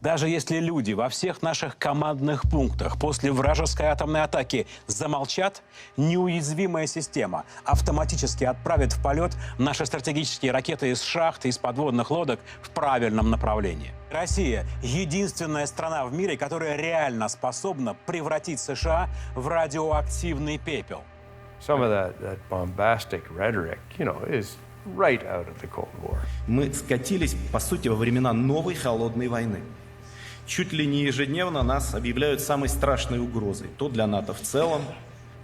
Даже если люди во всех наших командных пунктах после вражеской атомной атаки замолчат, неуязвимая система автоматически отправит в полет наши стратегические ракеты из шахт и из подводных лодок в правильном направлении. Россия – единственная страна в мире, которая реально способна превратить США в радиоактивный пепел. Some of that bombastic rhetoric, is right out of the Cold War. Мы скатились, по сути, во времена новой холодной войны. Чуть ли не ежедневно нас объявляют самой страшной угрозой. То для НАТО в целом,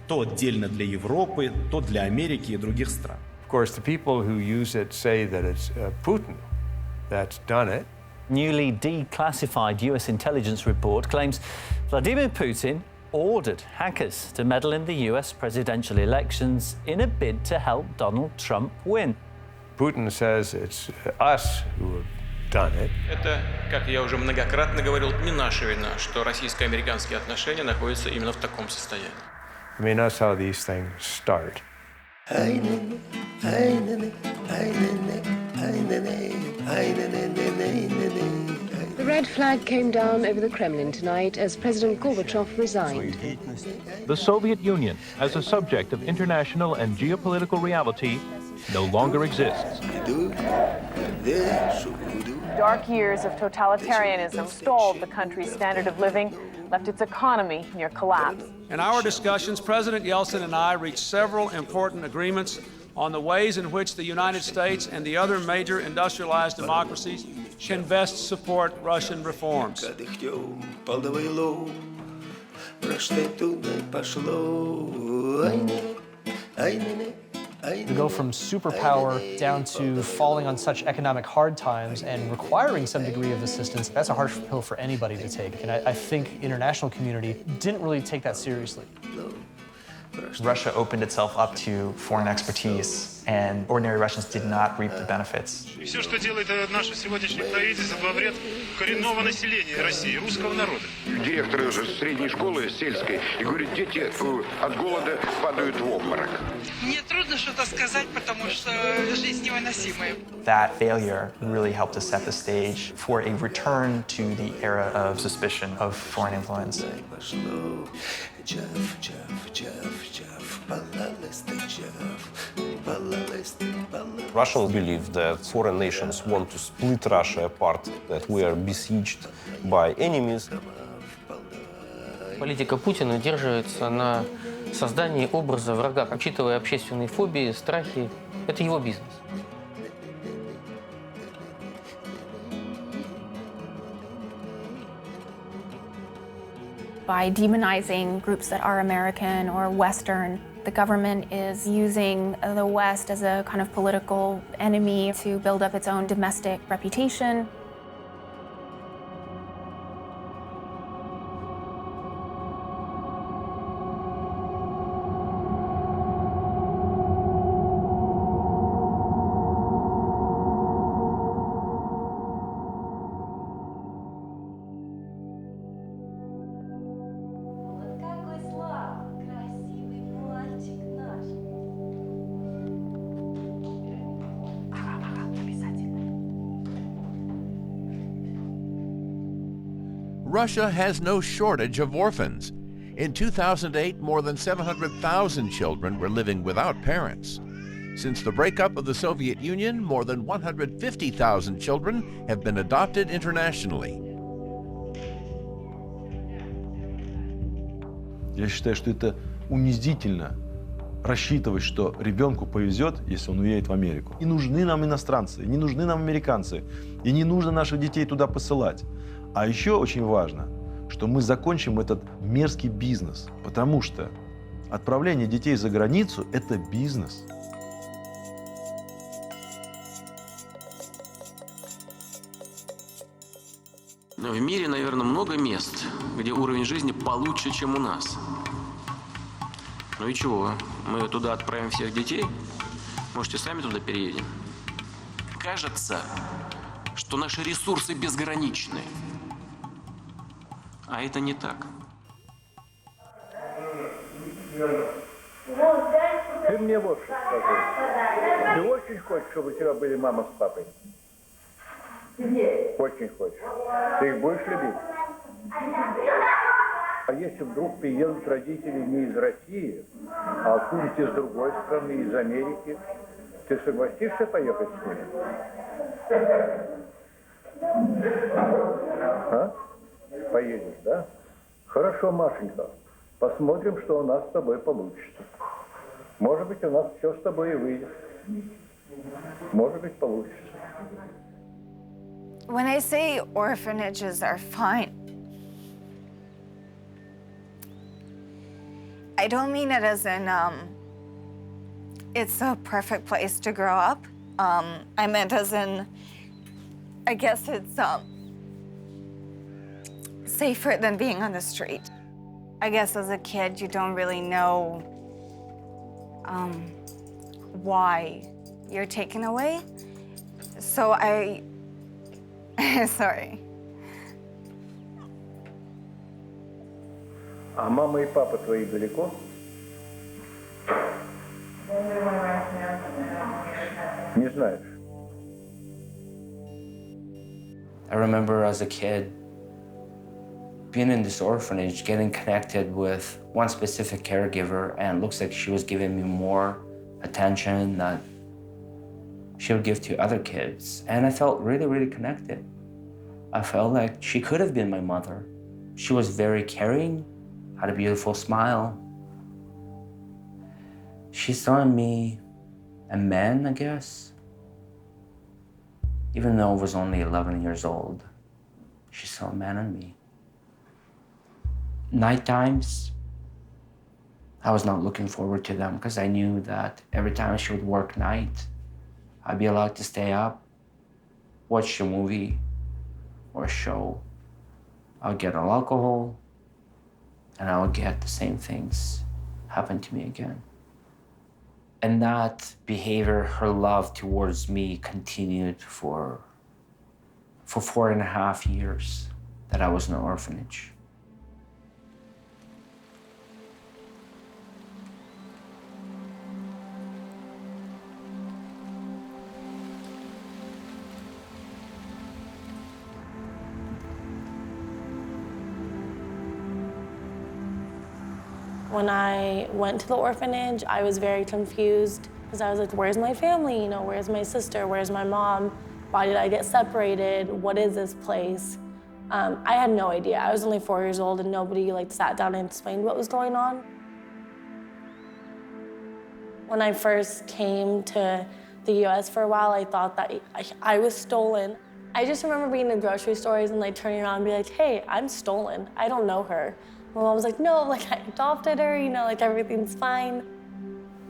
то отдельно для Европы, то для Америки и других стран. Of course, the people who use it say that it's Putin that's done it. Newly declassified US intelligence report claims Vladimir Putin ordered hackers to meddle in the US presidential elections in a bid to help Donald Trump win. Putin says it's us who have done it. Это, как я уже многократно говорил, не наша вина, что российско-американские отношения находятся именно в таком состоянии. I mean, that's how these things start. The red flag came down over the Kremlin tonight as President Gorbachev resigned. The Soviet Union, as a subject of international and geopolitical reality, no longer exists. Dark years of totalitarianism stalled the country's standard of living, left its economy near collapse. In our discussions, President Yeltsin and I reached several important agreements on the ways in which the United States and the other major industrialized democracies can best support Russian reforms. To go from superpower down to falling on such economic hard times and requiring some degree of assistance, that's a harsh pill for anybody to take. And I think the international community didn't really take that seriously. Russia opened itself up to foreign expertise, and ordinary Russians did not reap the benefits. Все, что делает наше сегодняшнее правительство, во вред коренного населения России, русского народа. Директор средней школы сельской и говорит, дети от голода падают в обморок. Мне трудно что-то сказать, потому что жизнь невыносимая. That failure really helped to set the stage for a return to the era of suspicion of foreign influence. Russians believe that foreign nations want to split Russia apart, that we are besieged by enemies. Политика Путина держится на создании образа врага, учитывая общественные фобии, страхи. Это его бизнес. By demonizing groups that are American or Western, the government is using the West as a kind of political enemy to build up its own domestic reputation. Russia has no shortage of orphans. In 2008, more than 700,000 children were living without parents. Since the breakup of the Soviet Union, more than 150,000 children have been adopted internationally. Я считаю, что это унизительно рассчитывать, что ребенку повезет, если он уедет в Америку. Не нужны нам иностранцы, не нужны нам американцы, и не нужно наших детей туда посылать. А еще очень важно, что мы закончим этот мерзкий бизнес, потому что отправление детей за границу – это бизнес. В мире, наверное, много мест, где уровень жизни получше, чем у нас. Ну и чего? Мы туда отправим всех детей? Можете сами туда переедем? Кажется, что наши ресурсы безграничны. А это не так. Ты мне вот что скажи. Ты очень хочешь, чтобы у тебя были мама с папой? Очень хочешь. Ты их будешь любить? А если вдруг приедут родители не из России, а откуда-нибудь из другой страны, из Америки, ты согласишься поехать с ними? А? Поедешь, да? Хорошо, Машенька. Посмотрим, что у нас с тобой получится. Может быть, у нас все с тобой и выйдет. Может быть, получится. When I say orphanages are fine, I don't mean it as in it's a perfect place to grow up. I meant as in, I guess it's safer than being on the street. I guess as a kid, you don't really know why you're taken away. So sorry. А мама и папа твои далеко? Не знаешь. I remember as a kid being in this orphanage, getting connected with one specific caregiver, and it looks like she was giving me more attention that she would give to other kids. And I felt really, really connected. I felt like she could have been my mother. She was very caring, had a beautiful smile. She saw in me a man, I guess. Even though I was only 11 years old, she saw a man in me. Night times, I was not looking forward to them because I knew that every time she would work night, I'd be allowed to stay up, watch a movie or a show. I would get alcohol, and I would get the same things happen to me again. And that behavior, her love towards me, continued for 4.5 years that I was in an orphanage. When I went to the orphanage, I was very confused because I was like, where's my family? You know, where's my sister? Where's my mom? Why did I get separated? What is this place? I had no idea. I was only 4 years old and nobody sat down and explained what was going on. When I first came to the US for a while, I thought that I was stolen. I just remember being in grocery stores and turning around and be like, hey, I'm stolen. I don't know her. My mom was like, no, I adopted her, you know, everything's fine.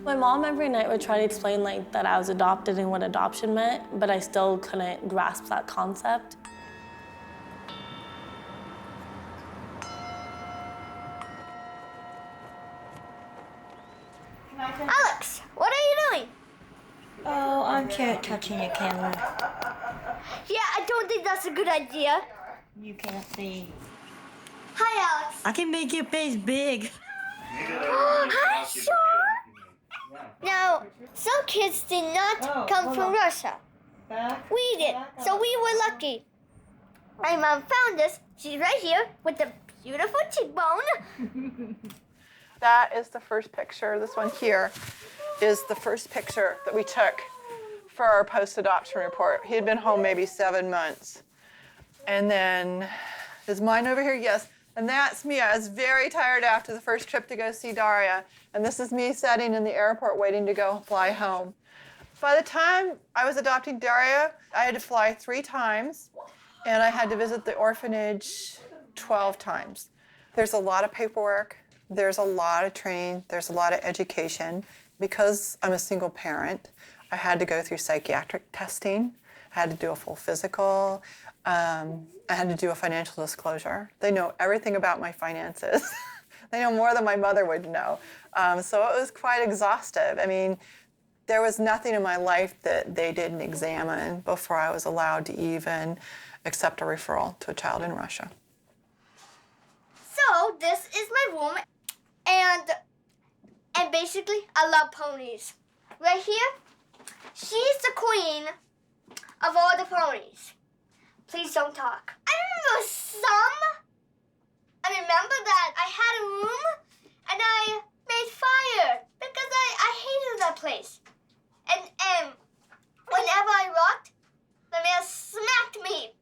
My mom every night would try to explain that I was adopted and what adoption meant, but I still couldn't grasp that concept. Alex, what are you doing? Oh, I'm touching your camera. Yeah, I don't think that's a good idea. You can't see. Hi, Alex. I can make your face big. Hi, sure. Now, some kids did not come from Russia. We did, so we were lucky. My mom found us. She's right here with the beautiful cheekbone. That is the first picture. This one here is the first picture that we took for our post-adoption report. He had been home maybe 7 months. And then, is mine over here? Yes. And that's me. I was very tired after the first trip to go see Daria. And this is me sitting in the airport waiting to go fly home. By the time I was adopting Daria, I had to fly 3 times. And I had to visit the orphanage 12 times. There's a lot of paperwork. There's a lot of training. There's a lot of education. Because I'm a single parent, I had to go through psychiatric testing. I had to do a full physical. I had to do a financial disclosure. They know everything about my finances. They know more than my mother would know. So it was quite exhaustive. I mean, there was nothing in my life that they didn't examine before I was allowed to even accept a referral to a child in Russia. So this is my room, and basically I love ponies. Right here, she's the queen of all the ponies. don't talk. I remember some. I remember that I had a room and I made fire because I hated that place. And whenever I rocked, the man smacked me.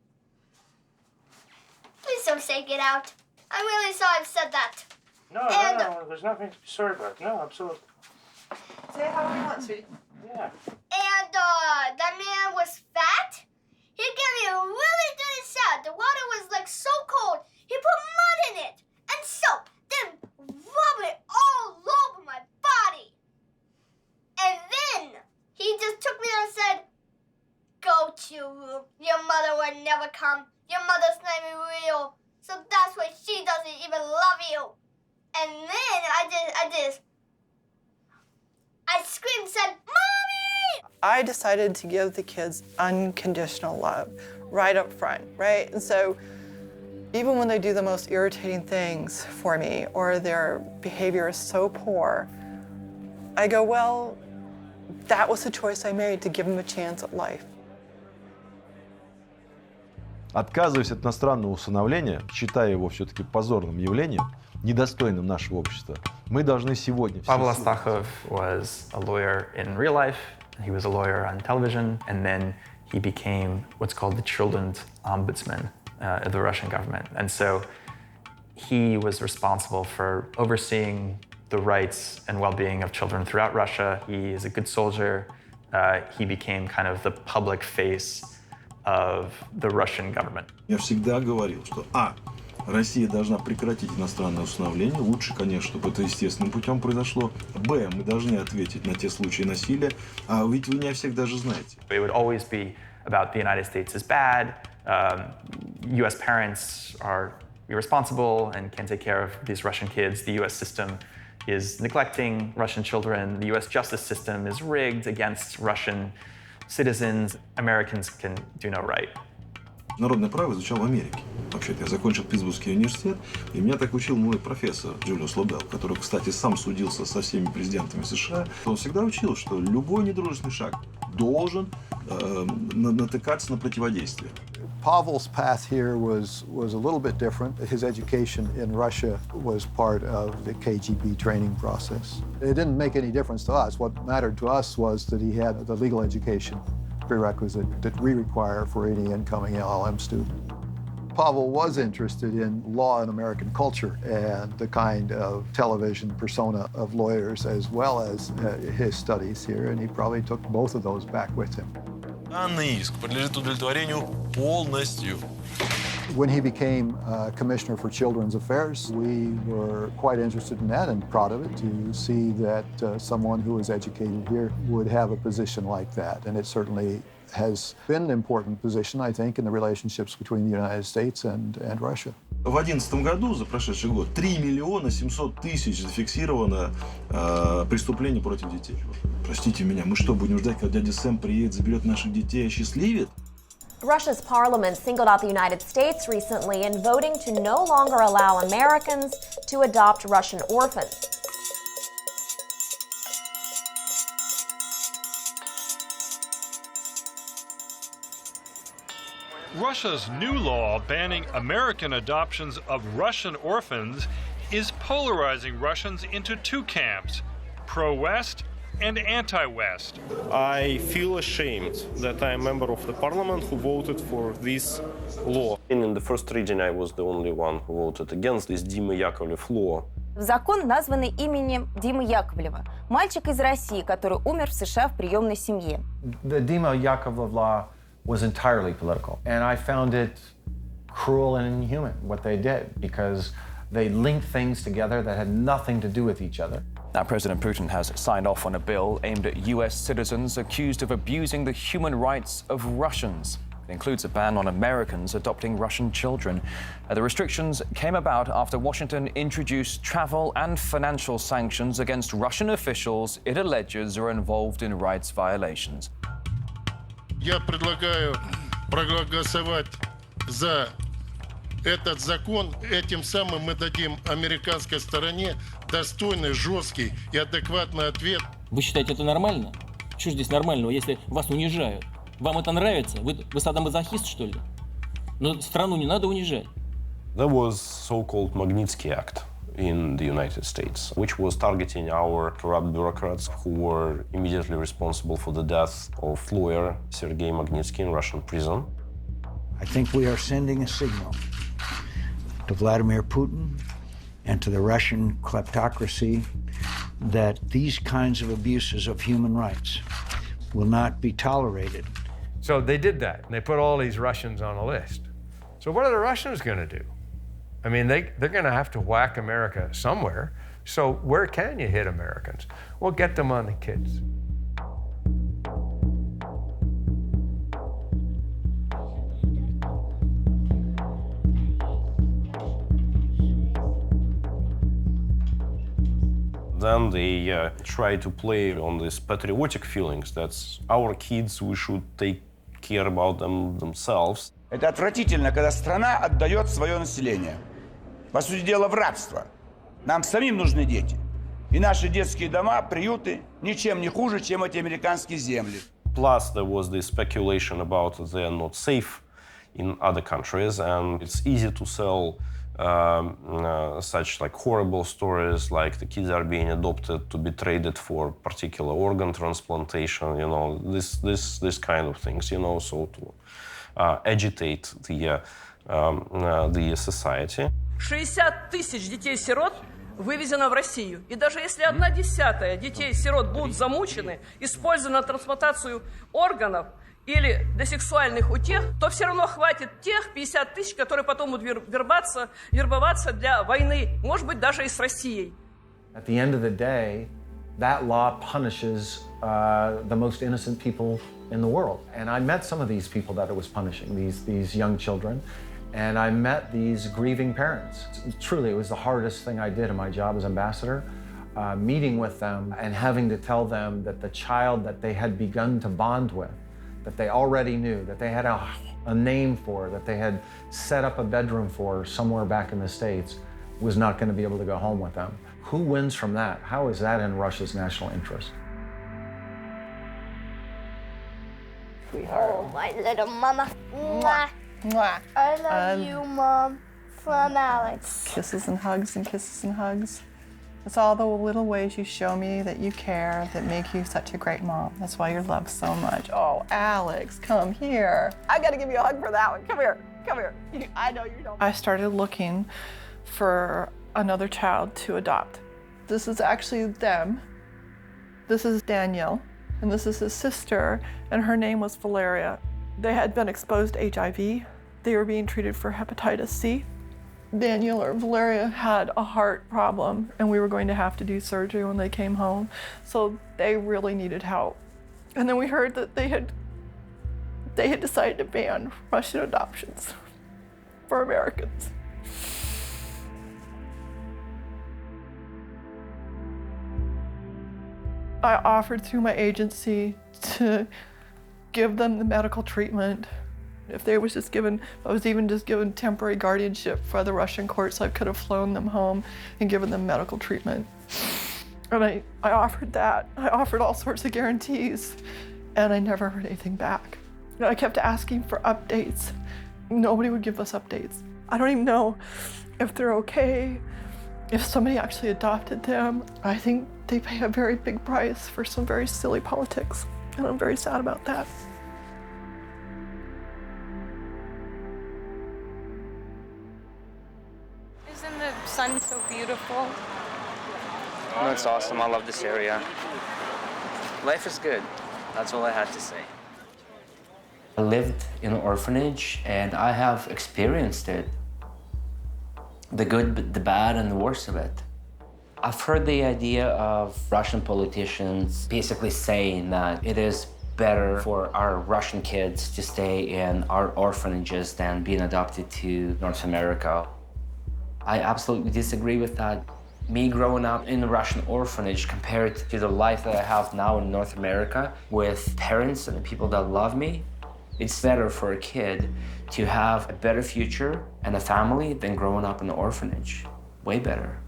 Please don't say get out. I'm really sorry I've said that. No, there's nothing to be sorry about. No, absolutely. Say how you want, sweetie. Yeah. And that man was fat. He gave me a really dirty shot. The water was like so cold. He put mud in it and soap, then rubbed it all over my body. And then he just took me and said, "Go to your room. Your mother would never come. Your mother's not even real. So that's why she doesn't even love you." And then I screamed and said, "Mommy!" I decided to give the kids unconditional love right up front, right? And so even when they do the most irritating things for me or their behavior is so poor, I go, well, that was the choice I made to give them a chance at life. Отказываясь от иностранного усыновления, считая его все-таки позорным явлением, недостойным нашего общества, мы должны сегодня... Pavel Astachov was a lawyer in real life. He was a lawyer on television, and then he became what's called the Children's Ombudsman of the Russian government. And so he was responsible for overseeing the rights and well-being of children throughout Russia. He is a good soldier. He became kind of the public face of the Russian government. Я всегда говорил, что Россия должна прекратить иностранное усыновление. Лучше, конечно, чтобы это естественным путем произошло. Мы должны ответить на те случаи насилия. А ведь вы не о всех даже знаете. It would always be about the United States is bad. U.S. parents are irresponsible and can't take care of these Russian kids. The U.S. system is neglecting Russian children. The U.S. justice system is rigged against Russian citizens. Americans can do no right. Народное право изучал в Америке. Вообще-то я закончил Питтсбургский университет, и меня так учил мой профессор Джулиус Лобел, который, кстати, сам судился со всеми президентами США. Он всегда учил, что любой недружественный шаг должен натыкаться на противодействие. Pavel's path here was a little bit different. His education in Russia was part of the KGB training process. It didn't make any difference to us. What mattered to us was that he had the legal education prerequisite that we require for any incoming LLM student. Pavel was interested in law and American culture and the kind of television persona of lawyers as well as his studies here, and he probably took both of those back with him. Данный иск подлежит удовлетворению полностью. When he became Commissioner for Children's Affairs, we were quite interested in that and proud of it to see that someone who was educated here would have a position like that. And it certainly has been an important position, I think, in the relationships between the United States and Russia. В 2011 году, за прошедший год, 3 700 000 зафиксировано преступлений против детей. Простите меня, мы что, будем ждать, когда дядя Сэм приедет, заберет наших детей и осчастливит? Russia's parliament singled out the United States recently in voting to no longer allow Americans to adopt Russian orphans. Russia's new law banning American adoptions of Russian orphans is polarizing Russians into two camps, pro-West and anti-West. I feel ashamed that I am a member of the parliament who voted for this law. In the first reading, I was the only one who voted against this Dima Yakovlev law. Закон, названный именем Димы Яковлева, мальчик из России, который умер в США в приемной семье. The Dima Yakovlev law was entirely political, and I found it cruel and inhuman what they did because they linked things together that had nothing to do with each other. Now, President Putin has signed off on a bill aimed at U.S. citizens accused of abusing the human rights of Russians. It includes a ban on Americans adopting Russian children. The restrictions came about after Washington introduced travel and financial sanctions against Russian officials it alleges are involved in rights violations. Я предлагаю проголосовать за этот закон. Этим самым мы дадим американской стороне достойный, жесткий и адекватный ответ. Вы считаете это нормально? Что здесь нормального, если вас унижают? Вам это нравится? Вы садомазохист, что ли? Но страну не надо унижать. There was so-called Magnitsky Act in the United States, which was targeting our corrupt bureaucrats who were immediately responsible for the death of lawyer Sergei Magnitsky in Russian prison. I think we are sending a signal to Vladimir Putin and to the Russian kleptocracy that these kinds of abuses of human rights will not be tolerated. So they did that, and they put all these Russians on a list. So what are the Russians going to do? I mean, they're going to have to whack America somewhere. So where can you hit Americans? Well, get them on the kids. Then they try to play on these patriotic feelings. That's our kids, we should take care about them themselves. Это отвратительно, когда страна отдает свое население. По сути дела, в рабство. Нам самим нужны дети. И наши детские дома, приюты, ничем не хуже, чем эти американские земли. Plus, there was this speculation about they are not safe in other countries, and it's easy to sell such like horrible stories, like the kids are being adopted to be traded for particular organ transplantation. You know, this kind of things. You know, so to agitate the society. 60 тысяч детей-сирот вывезено в Россию. И даже если 1/10 детей-сирот будут замучены, использованы на трансплантацию органов или для сексуальных утех, то все равно хватит тех 50 тысяч, которые потом будут вербоваться для войны, может быть, даже и с Россией. At the end of the day, that law punishes the most innocent people in the world. And I met some of these people that it was punishing, these young children. And I met these grieving parents. Truly, it was the hardest thing I did in my job as ambassador, meeting with them and having to tell them that the child that they had begun to bond with, that they already knew, that they had a name for, that they had set up a bedroom for somewhere back in the States, was not going to be able to go home with them. Who wins from that? How is that in Russia's national interest? Oh, my little mama. Mwah. Mwah. I love you, Mom. From Alex. Kisses and hugs and kisses and hugs. It's all the little ways you show me that you care that make you such a great mom. That's why you're loved so much. Oh, Alex, come here. I gotta give you a hug for that one. Come here, come here. I know you don't. I started looking for another child to adopt. This is actually them. This is Daniel, and this is his sister, and her name was Valeria. They had been exposed to HIV. They were being treated for hepatitis C. Daniel or Valeria had a heart problem, and we were going to have to do surgery when they came home. So they really needed help. And then we heard that they had decided to ban Russian adoptions for Americans. I offered through my agency to give them the medical treatment. If they was just given, I was even just given temporary guardianship by the Russian courts, I could have flown them home and given them medical treatment. And I offered that. I offered all sorts of guarantees, and I never heard anything back. And I kept asking for updates. Nobody would give us updates. I don't even know if they're okay, if somebody actually adopted them. I think they pay a very big price for some very silly politics, and I'm very sad about that. Isn't the sun so beautiful? Oh, it's awesome. I love this area. Life is good. That's all I had to say. I lived in an orphanage, and I have experienced it. The good, the bad, and the worst of it. I've heard the idea of Russian politicians basically saying that it is better for our Russian kids to stay in our orphanages than being adopted to North America. I absolutely disagree with that. Me growing up in a Russian orphanage compared to the life that I have now in North America with parents and the people that love me, it's better for a kid to have a better future and a family than growing up in an orphanage. Way better.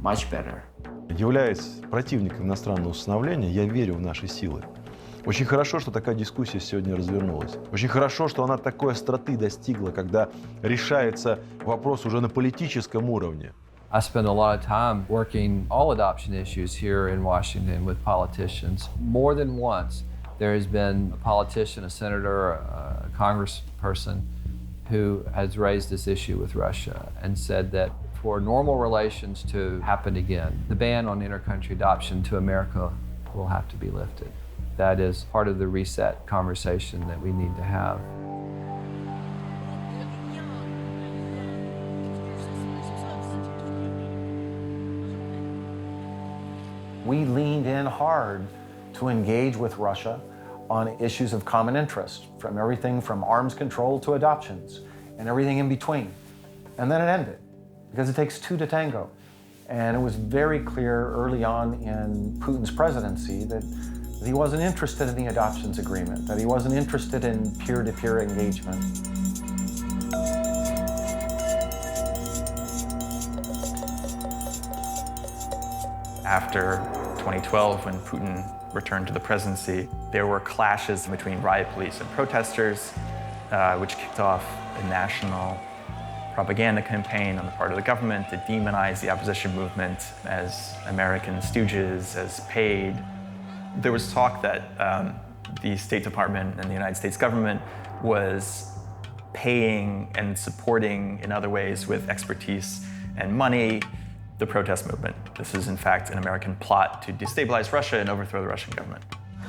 Much better. Являясь противником иностранного усыновления, я верю в наши силы. Очень хорошо, что такая дискуссия сегодня развернулась. Очень хорошо, что она такой остроты достигла, когда решается вопрос уже на политическом уровне. I spend a lot of time working all adoption issues here in Washington with politicians. More than once, there has been a politician, a senator, a congressperson who has raised this issue with Russia and said that for normal relations to happen again, the ban on intercountry adoption to America will have to be lifted. That is part of the reset conversation that we need to have. We leaned in hard to engage with Russia on issues of common interest, from everything from arms control to adoptions and everything in between. And then it ended, because it takes two to tango. And it was very clear early on in Putin's presidency that he wasn't interested in the adoptions agreement, that he wasn't interested in peer-to-peer engagement. After 2012, when Putin returned to the presidency, there were clashes between riot police and protesters, which kicked off a national propaganda campaign on the part of the government to demonize the opposition movement as American stooges, as paid. There was talk that the State Department and the United States government was paying and supporting in other ways with expertise and money the protest movement. This is in fact an American plot to destabilize Russia and overthrow the Russian government.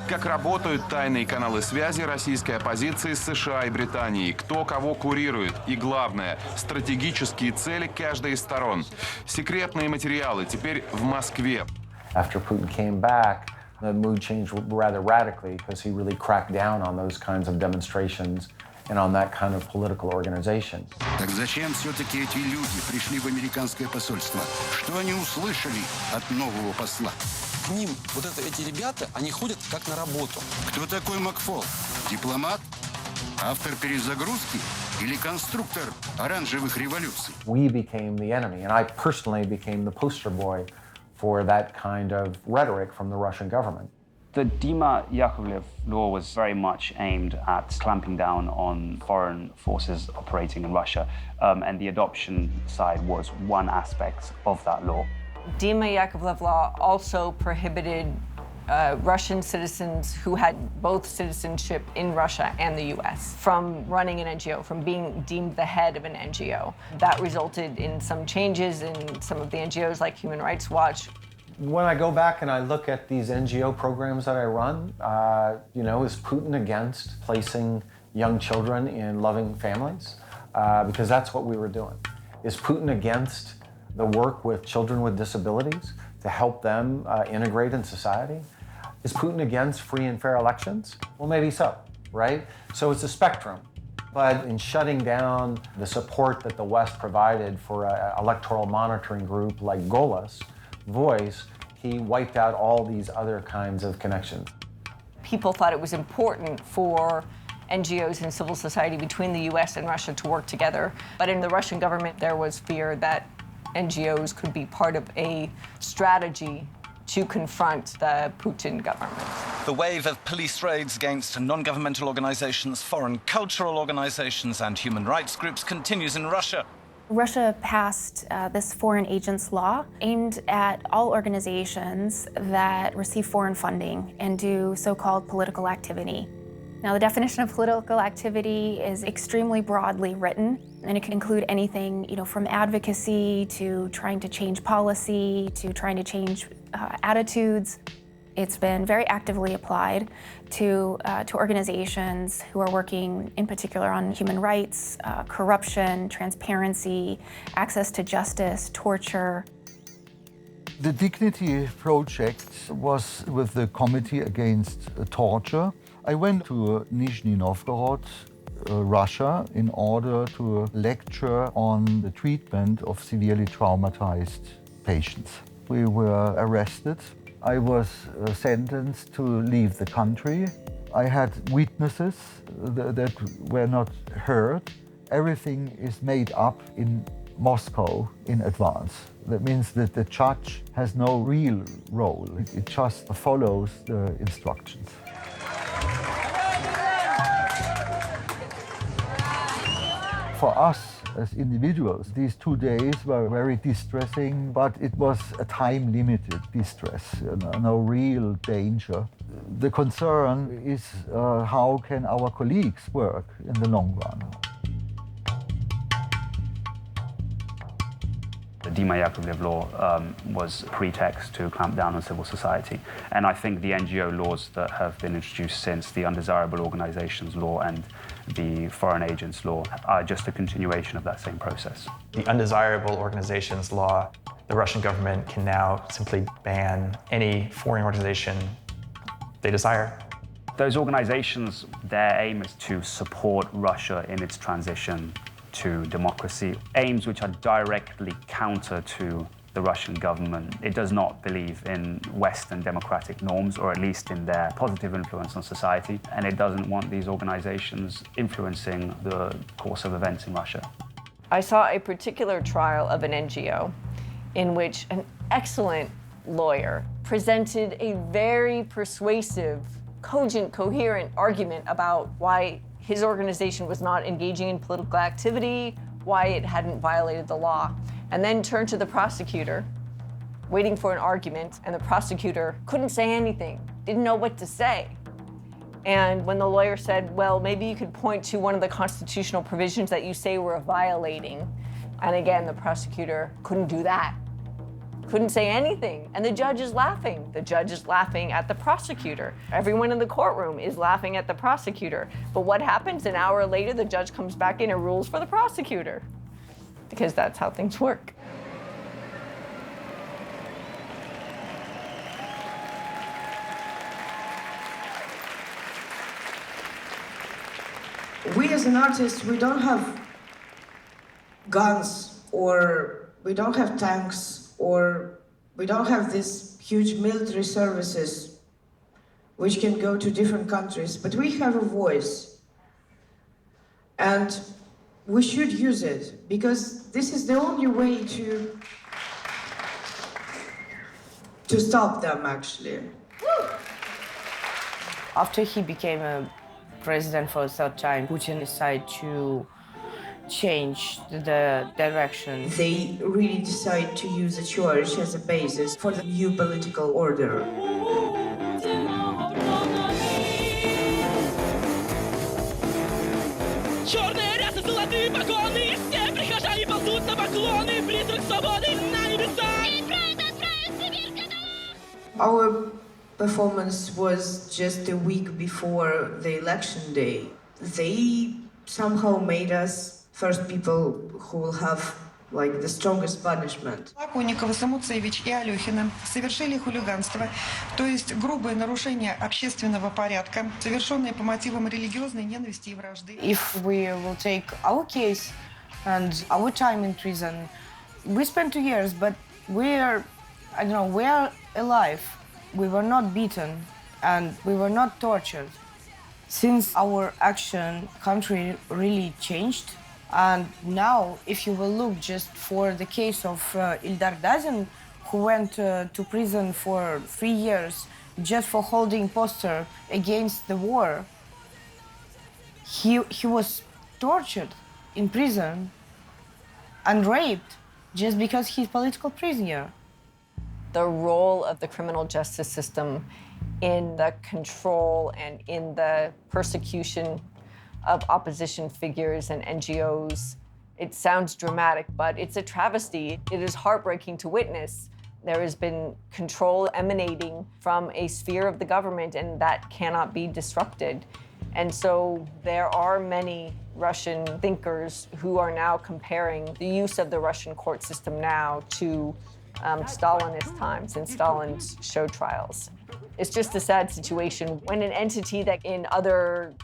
Как работают тайные каналы связи российской оппозиции с США и Британией, кто кого курирует и, главное, стратегические цели каждой из сторон. Секретные материалы теперь в Москве. After Putin came back, the mood changed rather radically because he really cracked down on those kinds of demonstrations and on that kind of political organization. Так зачем все-таки эти люди пришли в американское посольство? Что они услышали от нового посла? К ним эти ребята, они ходят как на работу. Кто такой Макфол? Дипломат? Автор перезагрузки? Или конструктор оранжевых революций? We became the enemy, and I personally became the poster boy for that kind of rhetoric from the Russian government. The Dima Yakovlev law was very much aimed at clamping down on foreign forces operating in Russia, and the adoption side was one aspect of that law. Dima Yakovlev law also prohibited Russian citizens who had both citizenship in Russia and the US from running an NGO, from being deemed the head of an NGO. That resulted in some changes in some of the NGOs like Human Rights Watch. When I go back and I look at these NGO programs that I run, is Putin against placing young children in loving families? Because that's what we were doing. Is Putin against the work with children with disabilities to help them integrate in society? Is Putin against free and fair elections? Well, maybe so, right? So it's a spectrum. But in shutting down the support that the West provided for an electoral monitoring group like Golas, Voice, he wiped out all these other kinds of connections. People thought it was important for NGOs and civil society between the US and Russia to work together. But in the Russian government, there was fear that NGOs could be part of a strategy to confront the Putin government. The wave of police raids against non-governmental organizations, foreign cultural organizations, and human rights groups continues in Russia. Russia passed this foreign agents law aimed at all organizations that receive foreign funding and do so-called political activity. Now, the definition of political activity is extremely broadly written, and it can include anything, from advocacy to trying to change policy to trying to change attitudes. It's been very actively applied to organizations who are working in particular on human rights, corruption, transparency, access to justice, torture. The Dignity Project was with the Committee Against Torture. I went to Nizhny Novgorod, Russia, in order to lecture on the treatment of severely traumatized patients. We were arrested. I was sentenced to leave the country. I had witnesses that were not heard. Everything is made up in Moscow in advance. That means that the judge has no real role. It just follows the instructions. For us as individuals, these 2 days were very distressing, but it was a time-limited distress, no real danger. The concern is how can our colleagues work in the long run. The Dima Yakovlev law was a pretext to clamp down on civil society. And I think the NGO laws that have been introduced since, the Undesirable Organizations law and the Foreign Agents law, are just a continuation of that same process. The Undesirable Organizations law, the Russian government can now simply ban any foreign organization they desire. Those organizations, their aim is to support Russia in its transition to democracy, aims which are directly counter to the Russian government. It does not believe in Western democratic norms, or at least in their positive influence on society, and it doesn't want these organizations influencing the course of events in Russia. I saw a particular trial of an NGO in which an excellent lawyer presented a very persuasive, cogent, coherent argument about why his organization was not engaging in political activity, why it hadn't violated the law, and then turned to the prosecutor, waiting for an argument, and the prosecutor couldn't say anything, didn't know what to say. And when the lawyer said, well, maybe you could point to one of the constitutional provisions that you say we're violating, and again, the prosecutor couldn't do that. Couldn't say anything, and the judge is laughing. The judge is laughing at the prosecutor. Everyone in the courtroom is laughing at the prosecutor. But what happens? An hour later, the judge comes back in and rules for the prosecutor, because that's how things work. We as an artist, we don't have guns, or we don't have tanks, or we don't have these huge military services which can go to different countries, but we have a voice. And we should use it, because this is the only way to stop them, actually. After he became a president for a third time, Putin decided to change the direction. They really decide to use the church as a basis for the new political order. Our performance was just a week before the election day. They somehow made us first people who will have like the strongest punishment. Конникова, Самуцевич и Алехина совершили хулиганство, то есть грубое нарушение общественного порядка, совершенное по мотивам религиозной ненависти и вражды. If we will take our case and our time in prison, we spent 2 years, but we are alive. We were not beaten and we were not tortured. Since our action, country really changed. And now, if you will look just for the case of Ildar Dazin, who went to prison for 3 years just for holding poster against the war, he was tortured in prison and raped just because he's a political prisoner. The role of the criminal justice system in the control and in the persecution of opposition figures and NGOs. It sounds dramatic, but it's a travesty. It is heartbreaking to witness. There has been control emanating from a sphere of the government, and that cannot be disrupted. And so there are many Russian thinkers who are now comparing the use of the Russian court system now to Stalinist times and Stalin's show trials. It's just a sad situation when an entity that in other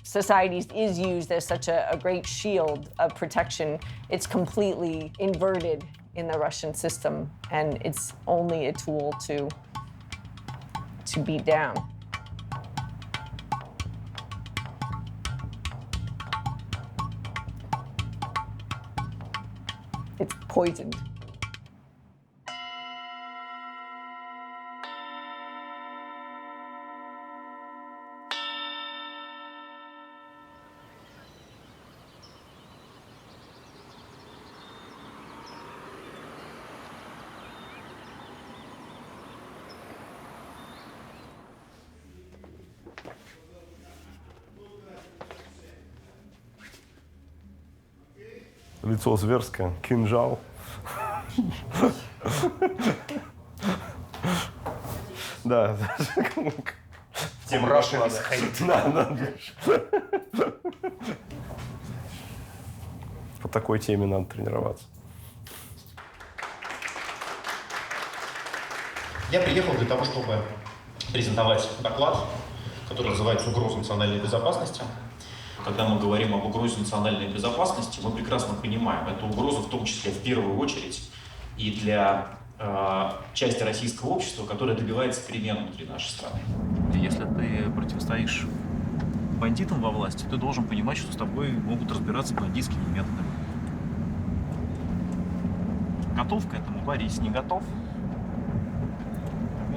societies is used as such a great shield of protection, it's completely inverted in the Russian system, and it's only a tool to beat down. It's poisoned. Лицо зверское, кинжал. Да. Тем Russian is hate. Да. По такой теме надо тренироваться. Я приехал для того, чтобы презентовать доклад, который называется «Угроза национальной безопасности». Когда мы говорим об угрозе национальной безопасности, мы прекрасно понимаем эту угрозу, в том числе в первую очередь и для части российского общества, которая добивается перемен внутри нашей страны. Если ты противостоишь бандитам во власти, ты должен понимать, что с тобой могут разбираться бандитскими методами. Готов к этому, Борис, не готов?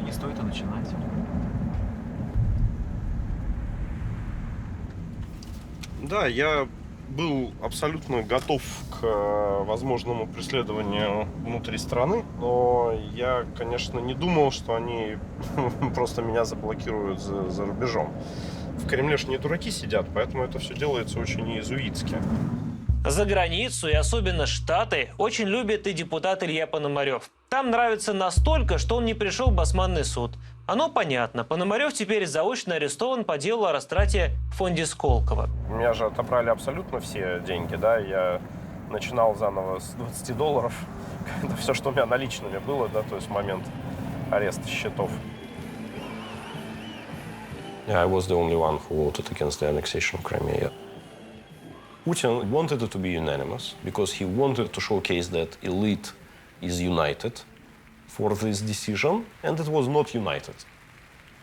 Не стоит и начинать. Да, я был абсолютно готов к возможному преследованию внутри страны, но я, конечно, не думал, что они просто меня заблокируют за рубежом. В Кремле же не дураки сидят, поэтому это все делается очень иезуитски. За границу, и особенно Штаты, очень любит и депутат Илья Пономарев. Там нравится настолько, что он не пришел в басманный суд. Оно понятно. Пономарев теперь заочно арестован по делу о растрате в фонде Сколково. У меня же отобрали абсолютно все деньги, да, я начинал заново с $20. Это все, что у меня наличными было, да, то есть в момент ареста счетов. I was the only one who voted against the annexation of Crimea. Putin wanted it to be unanimous because he wanted to showcase that elite is united for this decision, and it was not united.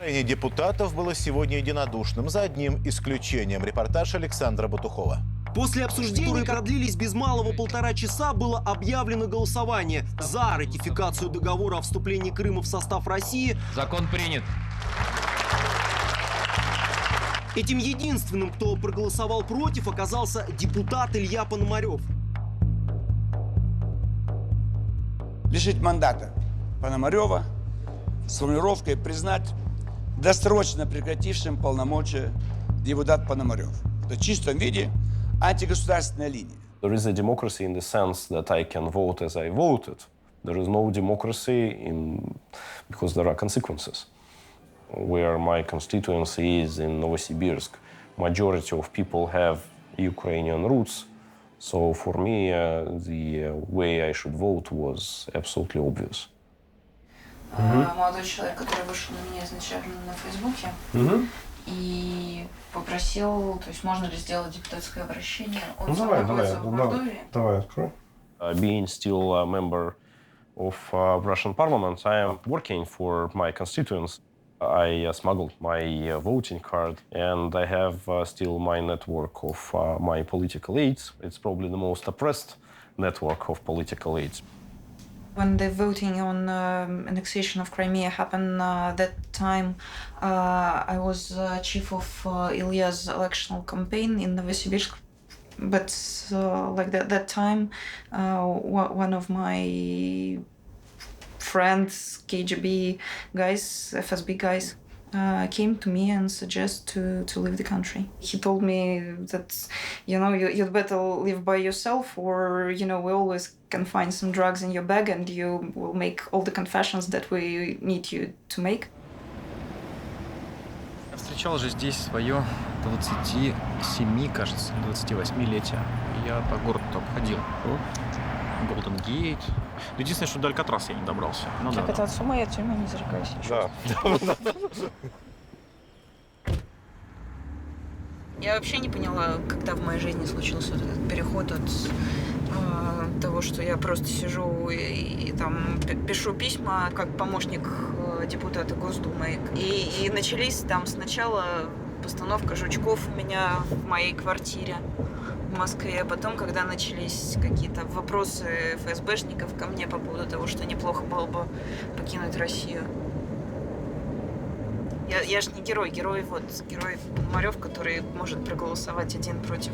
Решение депутатов было сегодня единодушным, за одним исключением. Репортаж Александра Батухова. После обсуждений, которые продлились без малого 1,5 часа, было объявлено голосование за ратификацию договора о вступлении Крыма в состав России. Закон принят. Этим единственным, кто проголосовал против, оказался депутат Илья Пономарев. Лишить мандата Пономарева с формулировкой признать досрочно прекратившим полномочия депутат Пономарев. В чистом виде антигосударственная линия. There is a democracy in the sense that I can vote as I voted. There is no democracy because there are consequences. Where my constituency is in Novosibirsk, majority of people have Ukrainian roots. So for me, the way I should vote was absolutely obvious. Молодой человек, который вышел на меня изначально на Фейсбуке и попросил, то есть можно ли сделать депутатское обращение. Он находится в Мордовии. Давай, открой. Being still a member of Russian parliament, I am working for my constituents. I smuggled my voting card, and I have still my network of my political aides. It's probably the most oppressed network of political aides. When the voting on annexation of Crimea happened that time, I was chief of Ilya's electoral campaign in Novosibirsk. But like that time, one of my friends, KGB guys, FSB guys, came to me and suggested to leave the country. He told me that, you'd better live by yourself, or, we always can find some drugs in your bag and you will make all the confessions that we need you to make. Я встречал же здесь свое 27, кажется, 28-летие. Я по городу обходил. Голден Гейт. Единственное, что до Алькатраса я не добрался. Так это от суммы я от тюрьмы не зарекаюсь. Да. Я вообще не поняла, когда в моей жизни случился этот переход от того, что я просто сижу и там пишу письма как помощник депутата Госдумы. И начались там сначала постановка жучков у меня в моей квартире в Москве, а потом, когда начались какие-то вопросы ФСБшников ко мне по поводу того, что неплохо было бы покинуть Россию. Я ж не герой Пономарев, который может проголосовать один против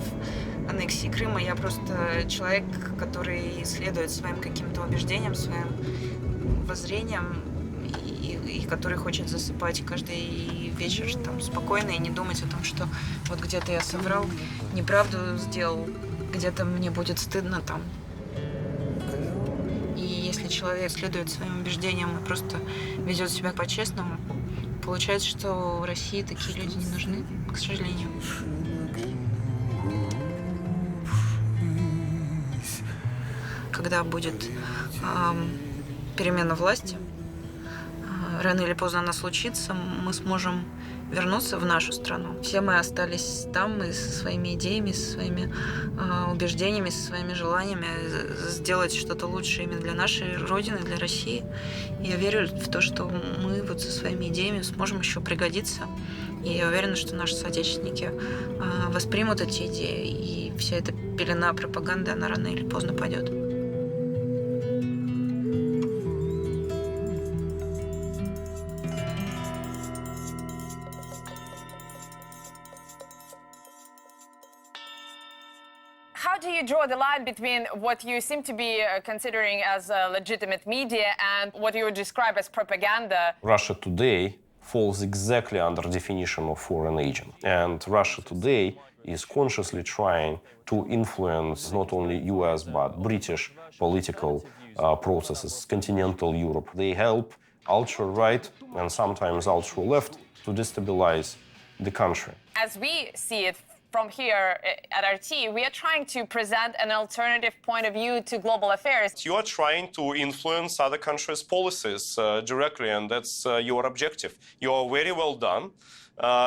аннексии Крыма. Я просто человек, который следует своим каким-то убеждениям, своим воззрениям, и который хочет засыпать каждый вечер там спокойно и не думать о том, что вот где-то я соврал, неправду сделал, где-то мне будет стыдно там. И если человек следует своим убеждениям и просто ведет себя по-честному, получается, что в России такие люди не нужны, к сожалению. Когда будет перемена власти, рано или поздно она случится, мы сможем вернуться в нашу страну. Все мы остались там и со своими идеями, со своими убеждениями, со своими желаниями сделать что-то лучшее именно для нашей Родины, для России. И я верю в то, что мы вот со своими идеями сможем еще пригодиться. И я уверена, что наши соотечественники воспримут эти идеи, и вся эта пелена пропаганды, она рано или поздно падет. How do you draw the line between what you seem to be considering as legitimate media and what you would describe as propaganda? Russia Today falls exactly under definition of foreign agent. And Russia Today is consciously trying to influence not only US but British political processes, continental Europe. They help ultra-right and sometimes ultra-left to destabilize the country. As we see it from here at RT, we are trying to present an alternative point of view to global affairs. You are trying to influence other countries' policies directly, and that's your objective. You are very well done.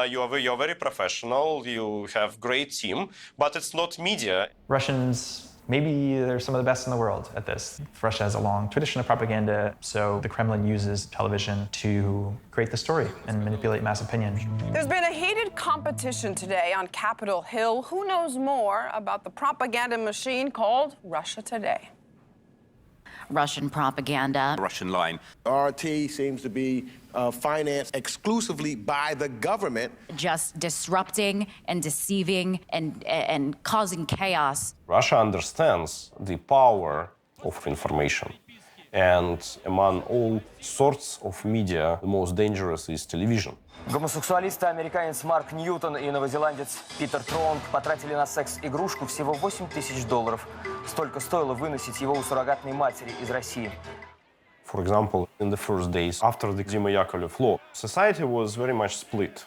You're very professional. You have great team, but it's not media. Russians, maybe they're some of the best in the world at this. Russia has a long tradition of propaganda, so the Kremlin uses television to create the story and manipulate mass opinion. There's been a heated competition today on Capitol Hill. Who knows more about the propaganda machine called Russia Today? Russian propaganda. Russian line. RT seems to be financed exclusively by the government. Just disrupting and deceiving and causing chaos. Russia understands the power of information. And among all sorts of media, the most dangerous is television. Гомосексуалисты-американец Марк Ньютон и новозеландец Питер Тронг потратили на секс-игрушку всего $8000. Столько стоило выносить его у суррогатной матери из России. For example, in the first days after the Dima Yakovlev law, society was very much split.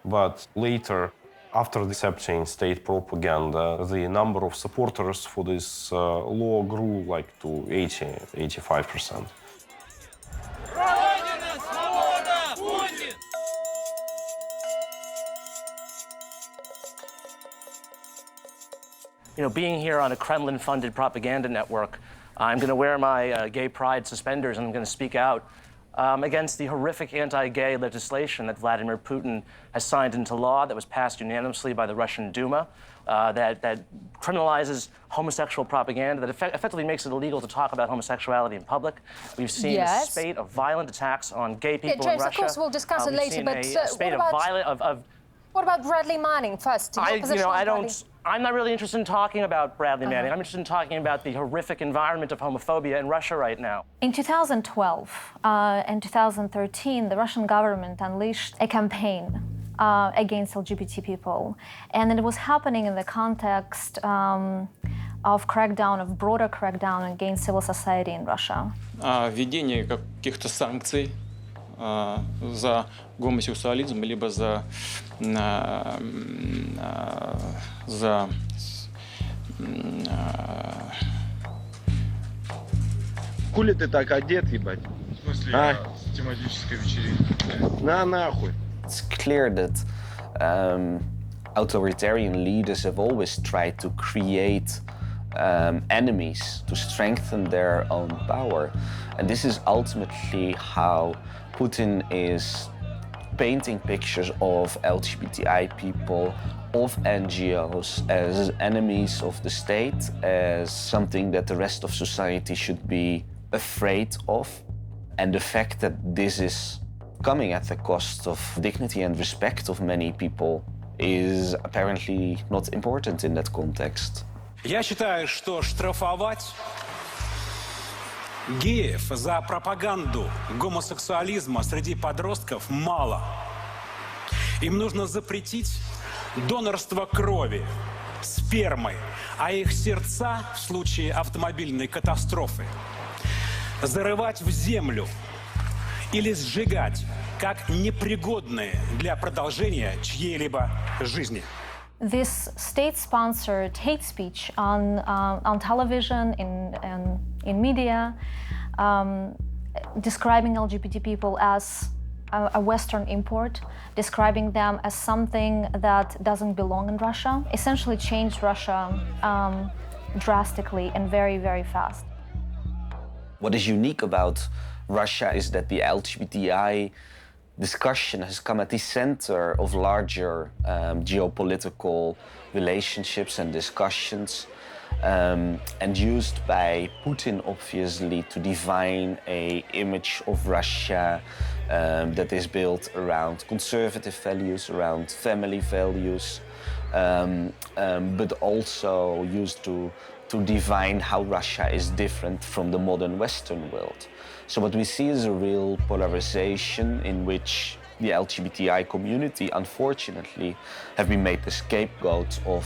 But later, after accepting state propaganda, the number of supporters for this law grew like to 85%. You know, being here on a Kremlin-funded propaganda network, I'm going to wear my gay pride suspenders and I'm going to speak out against the horrific anti-gay legislation that Vladimir Putin has signed into law that was passed unanimously by the Russian Duma that criminalizes homosexual propaganda, that effectively makes it illegal to talk about homosexuality in public. We've seen a spate of violent attacks on gay people in James, Russia. of course, we'll discuss it later, but what about Bradley Manning first? I'm not really interested in talking about Bradley Manning. I'm interested in talking about the horrific environment of homophobia in Russia right now. In 2012 and 2013, the Russian government unleashed a campaign against LGBT people. And it was happening in the context of crackdown, of broader crackdown against civil society in Russia. Введение каких-то санкций за гомосексуализм, либо за Хули ты так одет, ебать? В смысле, тематическая вечеринка? На нахуй. It's clear that authoritarian leaders have always tried to create enemies to strengthen their own power. And this is ultimately how Putin is painting pictures of LGBTI people, of NGOs as enemies of the state, as something that the rest of society should be afraid of. And the fact that this is coming at the cost of dignity and respect of many people is apparently not important in that context. Я считаю, что штрафовать геев за пропаганду гомосексуализма среди подростков мало. Им нужно запретить донорство крови, спермой, а их сердца в случае автомобильной катастрофы зарывать в землю или сжигать как непригодные для продолжения чьей-либо жизни. This state-sponsored hate speech on television, in media, describing LGBT people as a Western import, describing them as something that doesn't belong in Russia, essentially changed Russia drastically and very, very fast. What is unique about Russia is that the LGBTI discussion has come at the center of larger geopolitical relationships and discussions, and used by Putin, obviously, to define an image of Russia that is built around conservative values, around family values, but also used to define how Russia is different from the modern Western world. So what we see is a real polarization in which the LGBTI community, unfortunately, have been made the scapegoat of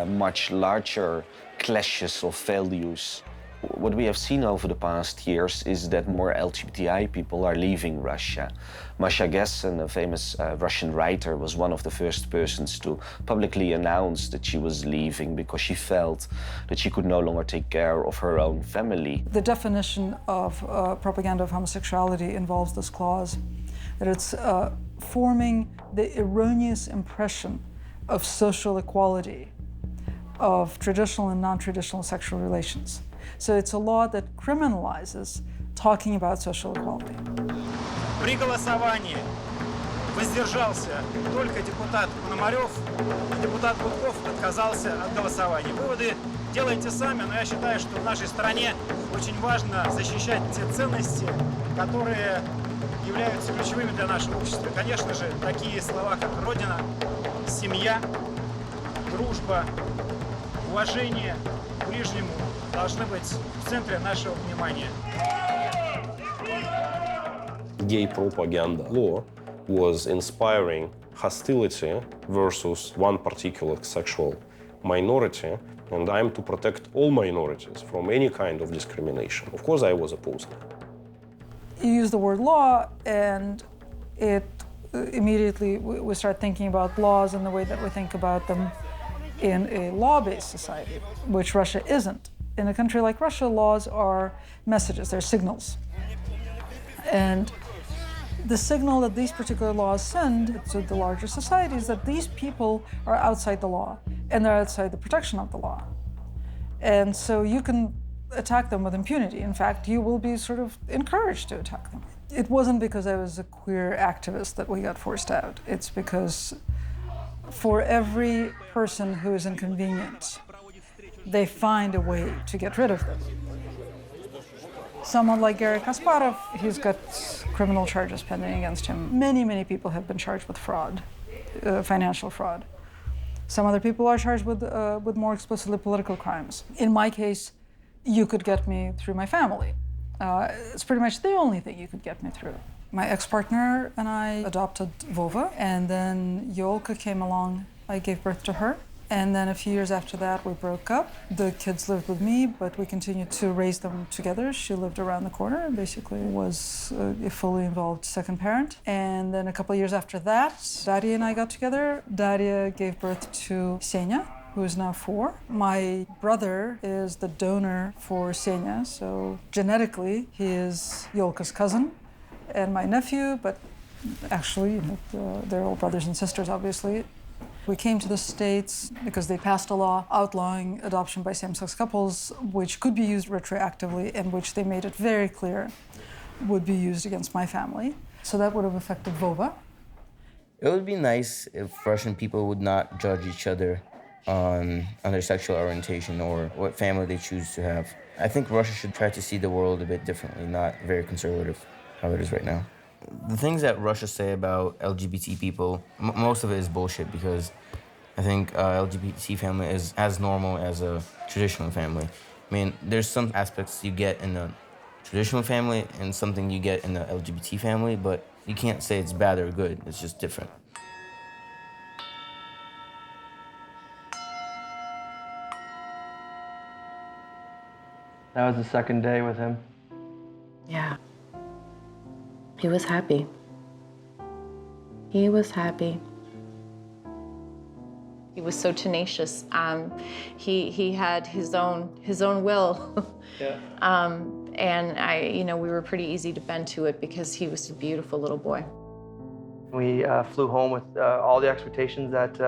much larger clashes of values. What we have seen over the past years is that more LGBTI people are leaving Russia. Masha Gessen, a famous Russian writer, was one of the first persons to publicly announce that she was leaving because she felt that she could no longer take care of her own family. The definition of propaganda of homosexuality involves this clause, that it's forming the erroneous impression of social equality of traditional and non-traditional sexual relations. So it's a law that criminalizes talking about social equality. При голосовании воздержался только депутат Пономарев, и депутат Гудков отказался от голосования. Выводы делайте сами, но я считаю, что в нашей стране очень важно защищать те ценности, которые являются ключевыми для нашего общества. Конечно же, такие слова, как Родина, семья, дружба, уважение к ближнему должны быть в центре нашего внимания. Gay propaganda law was inspiring hostility versus one particular sexual minority, and I'm to protect all minorities from any kind of discrimination. Of course, I was opposed. You use the word law, and it immediately we start thinking about laws in the way that we think about them in a law-based society, which Russia isn't. In a country like Russia, laws are messages, they're signals. And the signal that these particular laws send to the larger society is that these people are outside the law, and they're outside the protection of the law. And so you can attack them with impunity. In fact, you will be sort of encouraged to attack them. It wasn't because I was a queer activist that we got forced out. It's because for every person who is inconvenienced, they find a way to get rid of them. Someone like Garry Kasparov, he's got criminal charges pending against him. Many, many people have been charged with fraud, financial fraud. Some other people are charged with more explicitly political crimes. In my case, you could get me through my family. It's pretty much the only thing you could get me through. My ex-partner and I adopted Vova, and then Yolka came along. I gave birth to her. And then a few years after that, we broke up. The kids lived with me, but we continued to raise them together. She lived around the corner and basically was a fully involved second parent. And then a couple of years after that, Daria and I got together. Daria gave birth to Senya, who is now 4. My brother is the donor for Senya, so genetically he is Yolka's cousin and my nephew, but actually they're all brothers and sisters, obviously. We came to the States because they passed a law outlawing adoption by same-sex couples, which could be used retroactively and which they made it very clear would be used against my family. So that would have affected Vova. It would be nice if Russian people would not judge each other on their sexual orientation or what family they choose to have. I think Russia should try to see the world a bit differently, not very conservative how it is right now. The things that Russia say about LGBT people, most of it is bullshit because I think LGBT family is as normal as a traditional family. I mean, there's some aspects you get in a traditional family and something you get in the LGBT family, but you can't say it's bad or good, it's just different. That was the second day with him. Yeah. He was happy. He was happy. He was so tenacious. He had his own will. Yeah. And we were pretty easy to bend to it because he was a beautiful little boy. We flew home with all the expectations that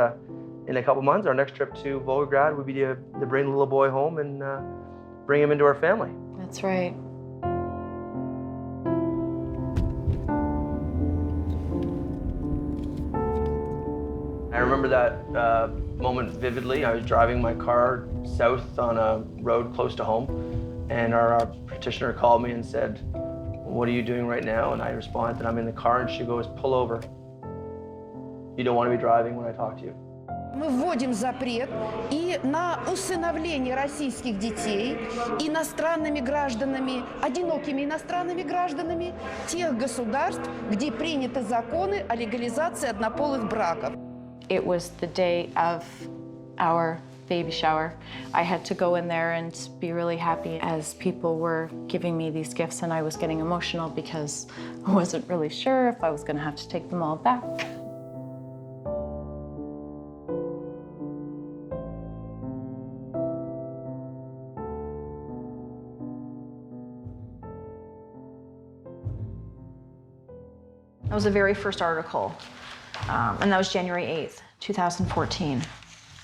in a couple months, our next trip to Volgograd would be to bring the little boy home and bring him into our family. That's right. I remember that moment vividly. I was driving my car south on a road close to home, and our petitioner called me and said, "What are you doing right now?" And I responded that I'm in the car, and she goes, "Pull over. You don't want to be driving when I talk to you." Мы вводим запрет и на усыновление российских детей иностранными гражданами, одинокими иностранными гражданами тех государств, где приняты законы о легализации однополых браков. It was the day of our baby shower. I had to go in there and be really happy as people were giving me these gifts, and I was getting emotional because I wasn't really sure if I was going to have to take them all back. That was the very first article, and that was January 8th, 2014.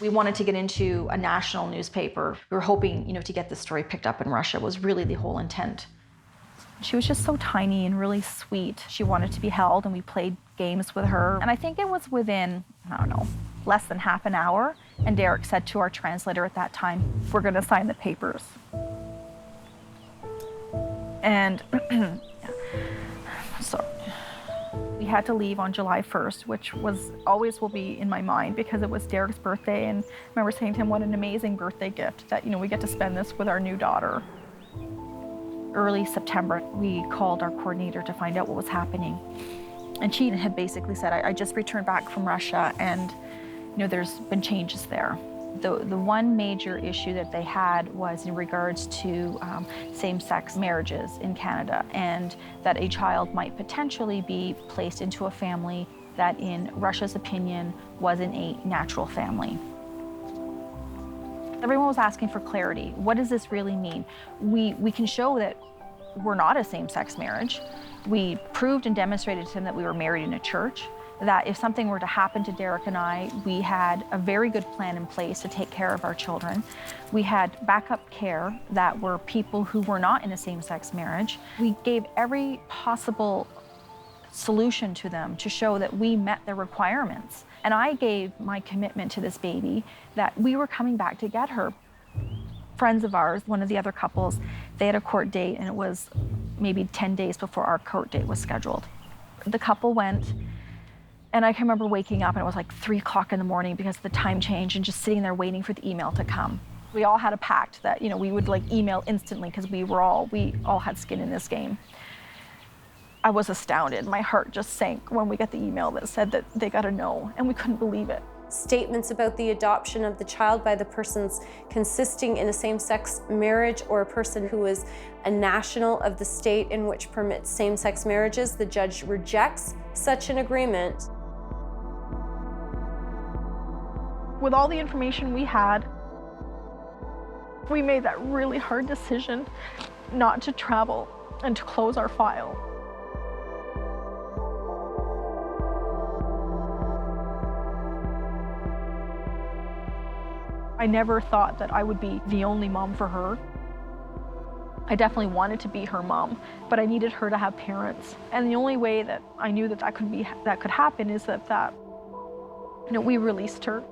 We wanted to get into a national newspaper. We were hoping, to get the story picked up in Russia was really the whole intent. She was just so tiny and really sweet. She wanted to be held, and we played games with her. And I think it was within, less than half an hour, and Derek said to our translator at that time, "We're going to sign the papers." And so we had to leave on July 1st, which always will be in my mind because it was Derek's birthday, and I remember saying to him, what an amazing birthday gift that, we get to spend this with our new daughter. Early September, we called our coordinator to find out what was happening. And she had basically said, I just returned back from Russia, and there's been changes there. The one major issue that they had was in regards to same-sex marriages in Canada, and that a child might potentially be placed into a family that, in Russia's opinion, wasn't a natural family. Everyone was asking for clarity. What does this really mean? We can show that we're not a same-sex marriage. We proved and demonstrated to them that we were married in a church, that if something were to happen to Derek and I, we had a very good plan in place to take care of our children. We had backup care that were people who were not in a same-sex marriage. We gave every possible solution to them to show that we met their requirements. And I gave my commitment to this baby that we were coming back to get her. Friends of ours, one of the other couples, they had a court date, and it was maybe 10 days before our court date was scheduled. The couple went, and I can remember waking up, and it was like 3 o'clock in the morning because of the time change, and just sitting there waiting for the email to come. We all had a pact that, we would email instantly because we all had skin in this game. I was astounded. My heart just sank when we got the email that said that they got a no, and we couldn't believe it. Statements about the adoption of the child by the persons consisting in a same-sex marriage or a person who is a national of the state in which permits same-sex marriages, the judge rejects such an agreement. With all the information we had, we made that really hard decision not to travel and to close our file. I never thought that I would be the only mom for her. I definitely wanted to be her mom, but I needed her to have parents. And the only way that I knew that could happen is that we released her.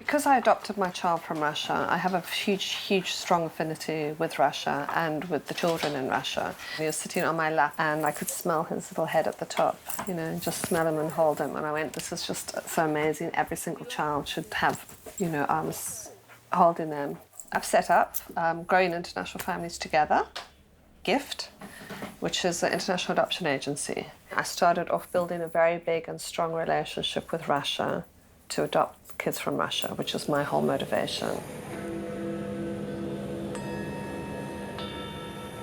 Because I adopted my child from Russia, I have a huge, strong affinity with Russia and with the children in Russia. He was sitting on my lap and I could smell his little head at the top, you know, just smell him and hold him. And I went, this is just so amazing. Every single child should have, you know, arms holding them. I've set up Growing International Families Together, GIFT, which is an international adoption agency. I started off building a very big and strong relationship with Russia to adopt kids from Russia, which is my whole motivation.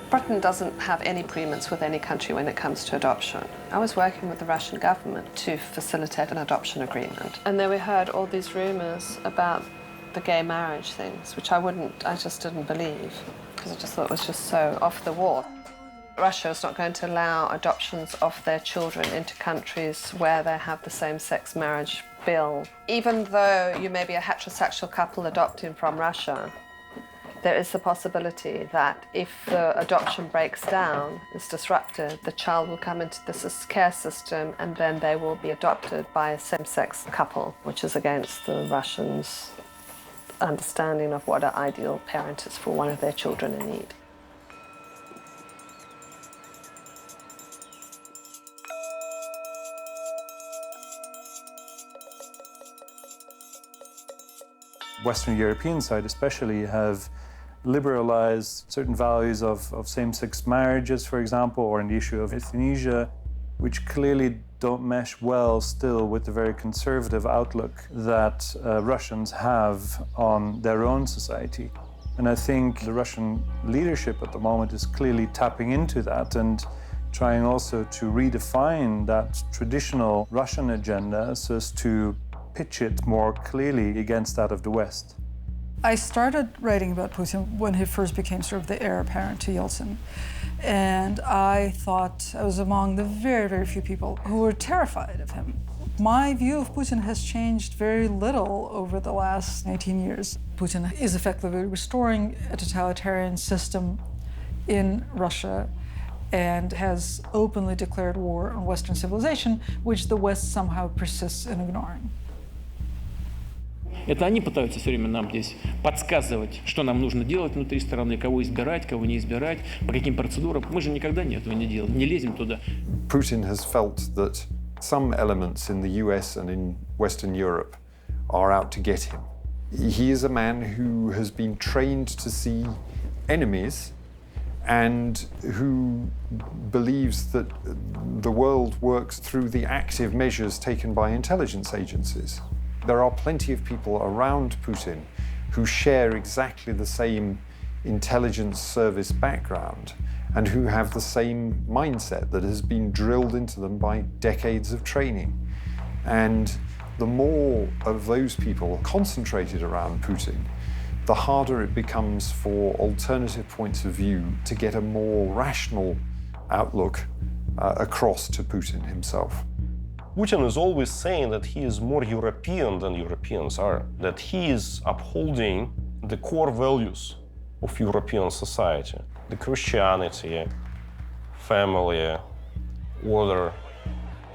Britain doesn't have any agreements with any country when it comes to adoption. I was working with the Russian government to facilitate an adoption agreement. And then we heard all these rumors about the gay marriage things, which I just didn't believe, because I just thought it was just so off the wall. Russia is not going to allow adoptions of their children into countries where they have the same-sex marriage bill. Even though you may be a heterosexual couple adopting from Russia, there is the possibility that if the adoption breaks down, is disrupted, the child will come into this care system and then they will be adopted by a same-sex couple, which is against the Russians' understanding of what an ideal parent is for one of their children in need. Western European side especially have liberalized certain values of same-sex marriages, for example, or in the issue of euthanasia, which clearly don't mesh well still with the very conservative outlook that Russians have on their own society. And I think the Russian leadership at the moment is clearly tapping into that and trying also to redefine that traditional Russian agenda so as to pitch it more clearly against that of the West. I started writing about Putin when he first became sort of the heir apparent to Yeltsin. And I thought I was among the very, very few people who were terrified of him. My view of Putin has changed very little over the last 18 years. Putin is effectively restoring a totalitarian system in Russia and has openly declared war on Western civilization, which the West somehow persists in ignoring. Это они пытаются все время нам здесь подсказывать, что нам нужно делать внутри страны, кого избирать, кого не избирать, по каким процедурам. Мы же никогда этого не делаем, не лезем туда. Putin has felt that some elements in the US and in Western Europe are out to get him. He is a man who has been trained to see enemies and who believes that the world works through the active measures taken by intelligence agencies. There are plenty of people around Putin who share exactly the same intelligence service background and who have the same mindset that has been drilled into them by decades of training. And the more of those people concentrated around Putin, the harder it becomes for alternative points of view to get a more rational outlook across to Putin himself. Putin is always saying that he is more European than Europeans are, that he is upholding the core values of European society, the Christianity, family, order,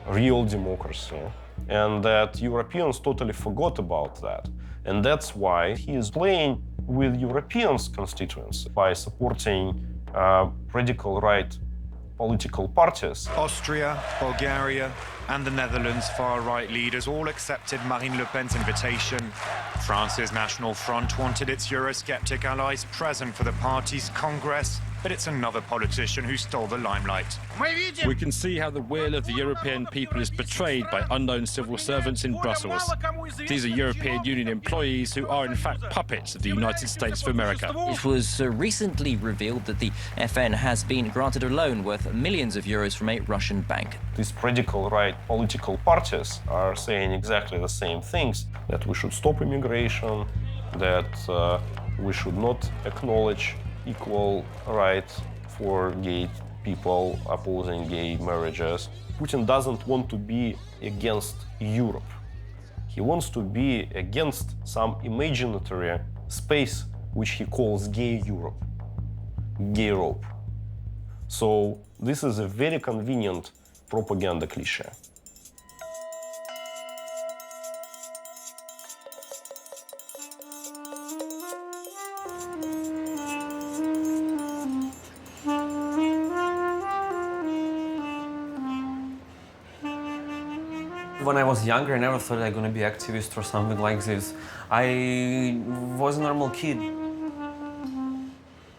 real democracy, and that Europeans totally forgot about that. And that's why he is playing with Europeans' constituents by supporting radical right political parties. Austria, Bulgaria, and the Netherlands' far-right leaders all accepted Marine Le Pen's invitation. France's National Front wanted its Eurosceptic allies present for the party's Congress, but it's another politician who stole the limelight. We can see how the will of the European people is betrayed by unknown civil servants in Brussels. These are European Union employees who are in fact puppets of the United States of America. It was recently revealed that the FN has been granted a loan worth millions of euros from a Russian bank. These radical right political parties are saying exactly the same things, that we should stop immigration, that we should not acknowledge equal rights for gay people, opposing gay marriages. Putin doesn't want to be against Europe. He wants to be against some imaginary space which he calls gay Europe, gay Europe. So this is a very convenient propaganda cliché. When I was younger, I never thought I was going to be activist or something like this. I was a normal kid.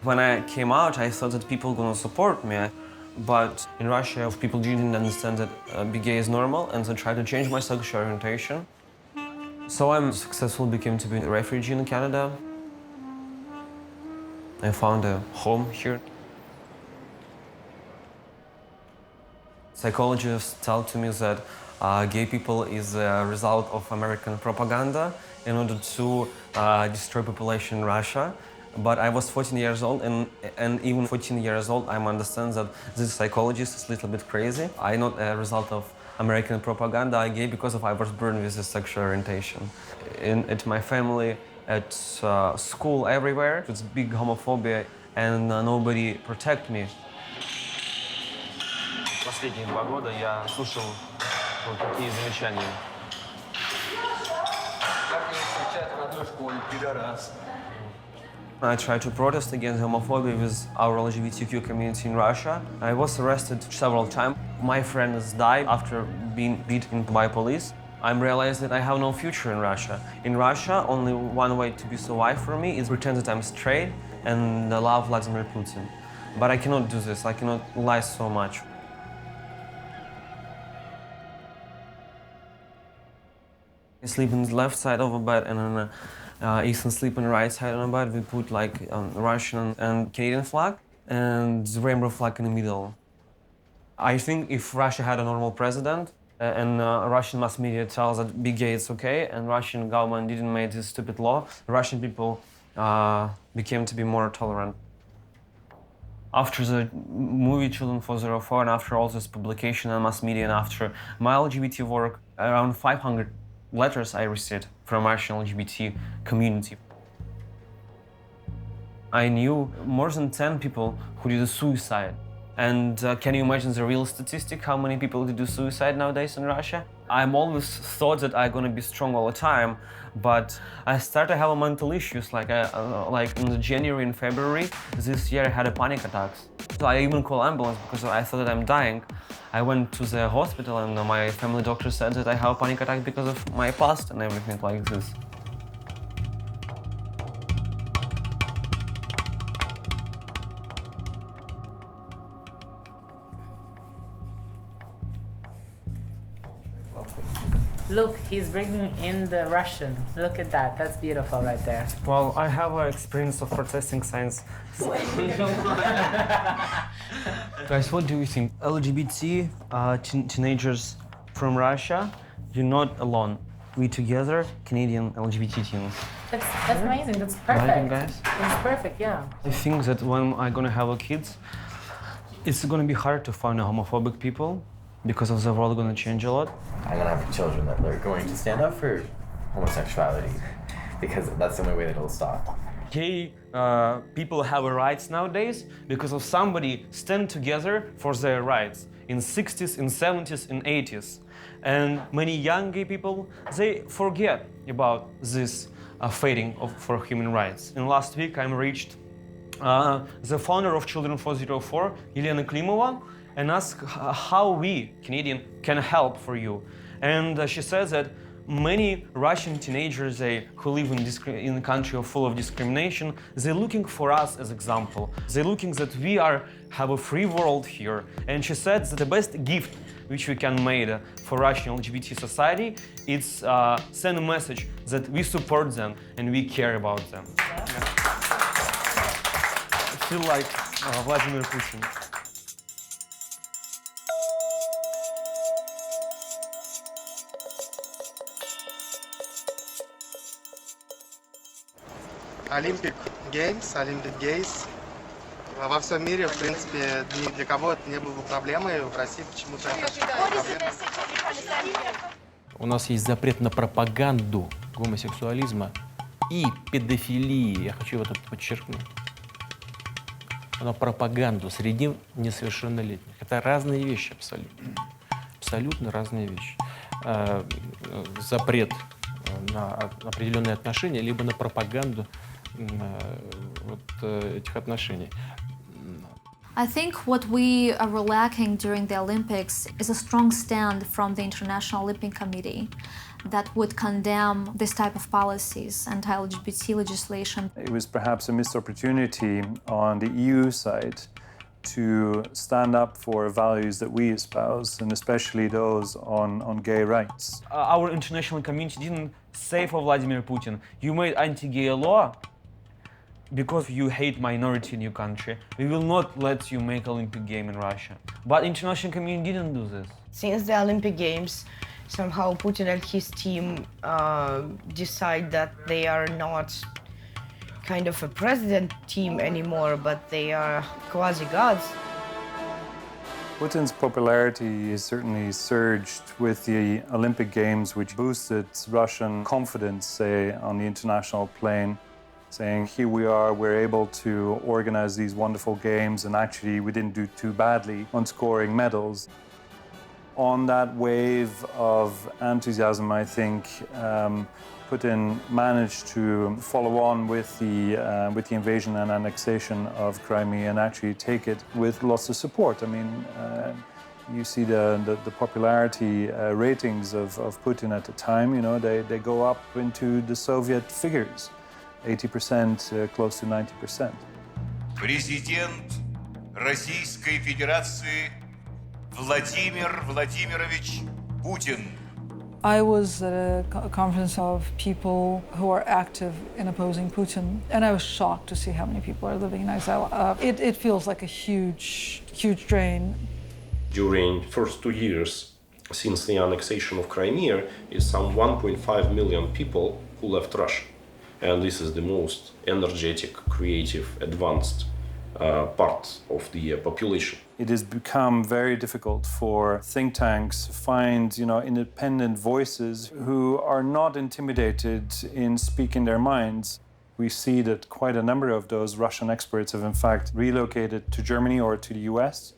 When I came out, I thought that people were going to support me. But in Russia, people didn't understand that being gay is normal, and they tried to change my sexual orientation. So I successfully became to be a refugee in Canada. I found a home here. Psychologists tell to me that gay people is a result of American propaganda in order to destroy population in Russia. But I was 14 years old, and even 14 years old, I understand that this psychologist is a little bit crazy. I'm not a result of American propaganda. I'm gay because I was born with this sexual orientation. At my family, at school, everywhere, it's big homophobia, and nobody protect me. Последние 2 года я слушал вот такие замечания. Как не встречать в родной школе, пидорас. I tried to protest against homophobia with our LGBTQ community in Russia. I was arrested several times. My friends died after being beaten by police. I realized that I have no future in Russia. In Russia, only one way to be survive for me is pretend that I'm straight and love Vladimir Putin. But I cannot do this. I cannot lie so much. I sleep on the left side of the bed, and then Ethan sleep on the right side of the bed. We put like Russian and Canadian flag and the rainbow flag in the middle. I think if Russia had a normal president and Russian mass media tells that being gay is okay, and Russian government didn't make this stupid law, Russian people became to be more tolerant. After the movie Children for 04, and after all this publication and mass media, and after my LGBT work, around 500 letters I received from Russian LGBT community. I knew more than 10 people who did a suicide. And can you imagine the real statistic, how many people do suicide nowadays in Russia? I'm always thought that I'm gonna be strong all the time, but I started to have mental issues, like in the January and February this year I had a panic attacks. So I even called ambulance because I thought that I'm dying. I went to the hospital and my family doctor said that I have a panic attack because of my past and everything like this. Look, he's bringing in the Russian. Look at that. That's beautiful right there. Well, I have an experience of protesting science. Guys, what do you think? LGBT teenagers from Russia, you're not alone. We together, Canadian LGBT teens. That's amazing. That's perfect. Right, guys? It's perfect, yeah. I think that when I'm gonna have a kids, it's gonna be hard to find homophobic people because of the world gonna change a lot. I'm gonna have children that are going to stand up for homosexuality because that's the only way that it'll stop. Gay people have rights nowadays because of somebody stand together for their rights in 60s, in 70s, in 80s. And many young gay people, they forget about this fighting for human rights. And last week I reached the founder of Children for 04, Elena Klimova, and asked how we, Canadian, can help for you. And she says that many Russian teenagers who live in a country full of discrimination, they're looking for us as example. They're looking that we have a free world here. And she said that the best gift which we can make for Russian LGBT society is send a message that we support them and we care about them. Yeah. I feel like Vladimir Putin. Olympic Gays. Во всем мире, в принципе, ни для кого это не было проблемой. В России почему-то это проблема. У нас есть запрет на пропаганду гомосексуализма и педофилии. Я хочу вот это подчеркнуть. На пропаганду среди несовершеннолетних. Это разные вещи абсолютно. Абсолютно разные вещи. Запрет на определенные отношения, либо на пропаганду вот этих отношений. I think what we were lacking during the Olympics is a strong stand from the International Olympic Committee that would condemn this type of policies, anti-LGBT legislation. It was perhaps a missed opportunity on the EU side to stand up for values that we espouse, and especially those on gay rights. Our international community didn't say for Vladimir Putin, you made anti-gay law because you hate minority in your country. We will not let you make Olympic game in Russia. But international community didn't do this. Since the Olympic Games, somehow Putin and his team decide that they are not kind of a president team anymore, but they are quasi-gods. Putin's popularity is certainly surged with the Olympic Games, which boosted Russian confidence, say, on the international plane, saying, here we are, we're able to organize these wonderful games, and actually we didn't do too badly on scoring medals. On that wave of enthusiasm, I think Putin managed to follow on with the invasion and annexation of Crimea and actually take it with lots of support. I mean, you see the popularity ratings of Putin at the time, you know, they go up into the Soviet figures, 80%, close to 90%. Президент Российской Федерации Владимир Владимирович Putin. I was at a conference of people who are active in opposing Putin, and I was shocked to see how many people are living in exile. It feels like a huge drain. During first 2 years since the annexation of Crimea is some 1.5 million people who left Russia. And this is the most energetic, creative, advanced part of the population. It has become very difficult for think tanks to find, you know, independent voices who are not intimidated in speaking their minds. We see that quite a number of those Russian experts have in fact relocated to Germany or to the US.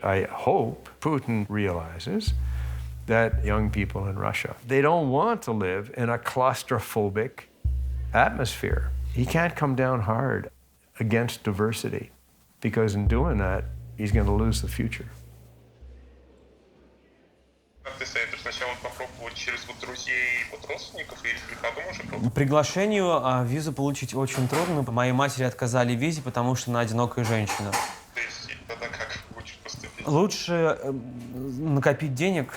I hope Putin realizes that young people in Russia, they don't want to live in a claustrophobic atmosphere. He can't come down hard against diversity, because in doing that, he's going to lose the future. Приглашению визу получить очень трудно. Моей матери отказали в визе, потому что она одинокая женщина. Лучше накопить денег,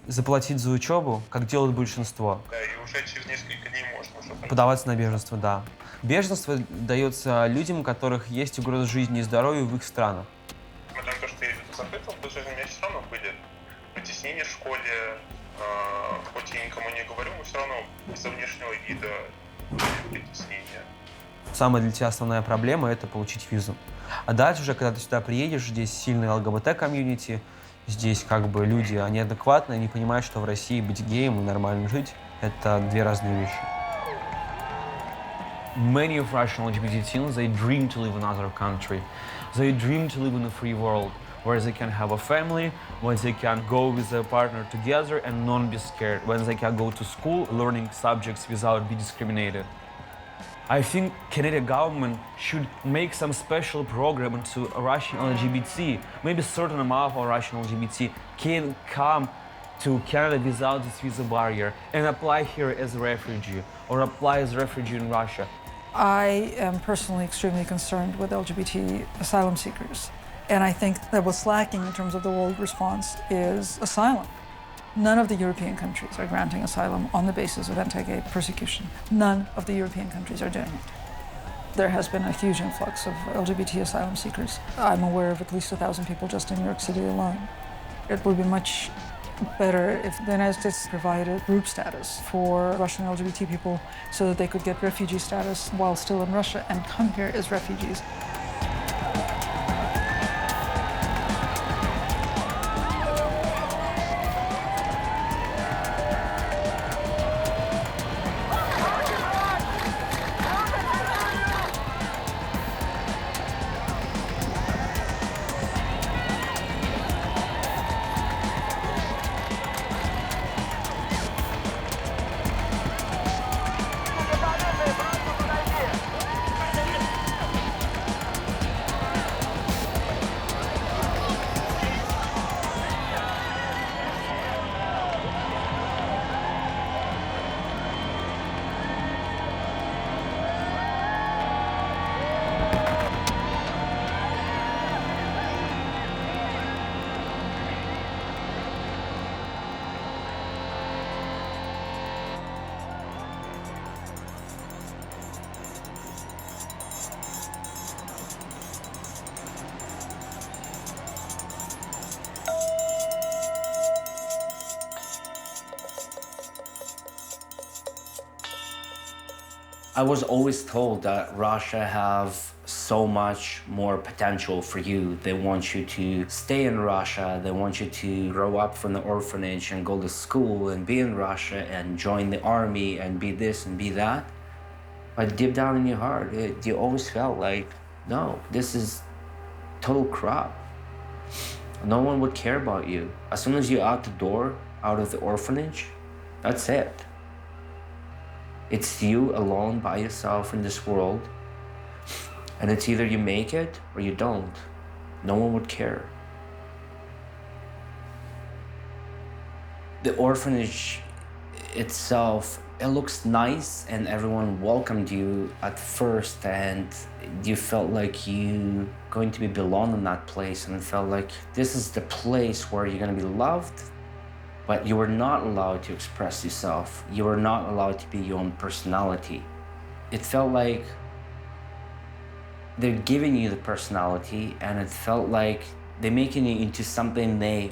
заплатить за учебу, как делают большинство. Да, и уже через несколько дней можно уже Подаваться на беженство, да. Беженство дается людям, у которых есть угроза жизни и здоровья в их странах. Несмотря на то, что я запретил, в жизни у меня все равно были притеснения в школе, хоть я никому не говорю, но все равно из-за внешнего вида притеснения. Самая для тебя основная проблема – это получить визу. А дальше уже, когда ты сюда приедешь, здесь сильный ЛГБТ-комьюнити, здесь как бы люди, они адекватные, они понимают, что в России быть геем и нормально жить – это две разные вещи. Many of Russian LGBT teens, they dream to live in another country. They dream to live in a free world, where they can have a family, where they can go with their partner together and not be scared, when they can go to school learning subjects without being discriminated. I think Canadian government should make some special program into Russian LGBT. Maybe a certain amount of Russian LGBT can come to Canada without this visa barrier and apply here as a refugee or apply as a refugee in Russia. I am personally extremely concerned with LGBT asylum seekers. And I think that what's lacking in terms of the world response is asylum. None of the European countries are granting asylum on the basis of anti-gay persecution. None of the European countries are doing it. There has been a huge influx of LGBT asylum seekers. I'm aware of at least 1,000 people just in New York City alone. It would be much better if the United States provided group status for Russian LGBT people so that they could get refugee status while still in Russia and come here as refugees. I was always told that Russia have so much more potential for you. They want you to stay in Russia. They want you to grow up from the orphanage and go to school and be in Russia and join the army and be this and be that. But deep down in your heart, you always felt like, no, this is total crap. No one would care about you. As soon as you're out the door, out of the orphanage, that's it. It's you alone by yourself in this world, and it's either you make it or you don't. No one would care. The orphanage itself, it looks nice and everyone welcomed you at first and you felt like you going to be belong in that place and it felt like this is the place where you're going to be loved. But you were not allowed to express yourself. You were not allowed to be your own personality. It felt like they're giving you the personality and it felt like they're making you into something they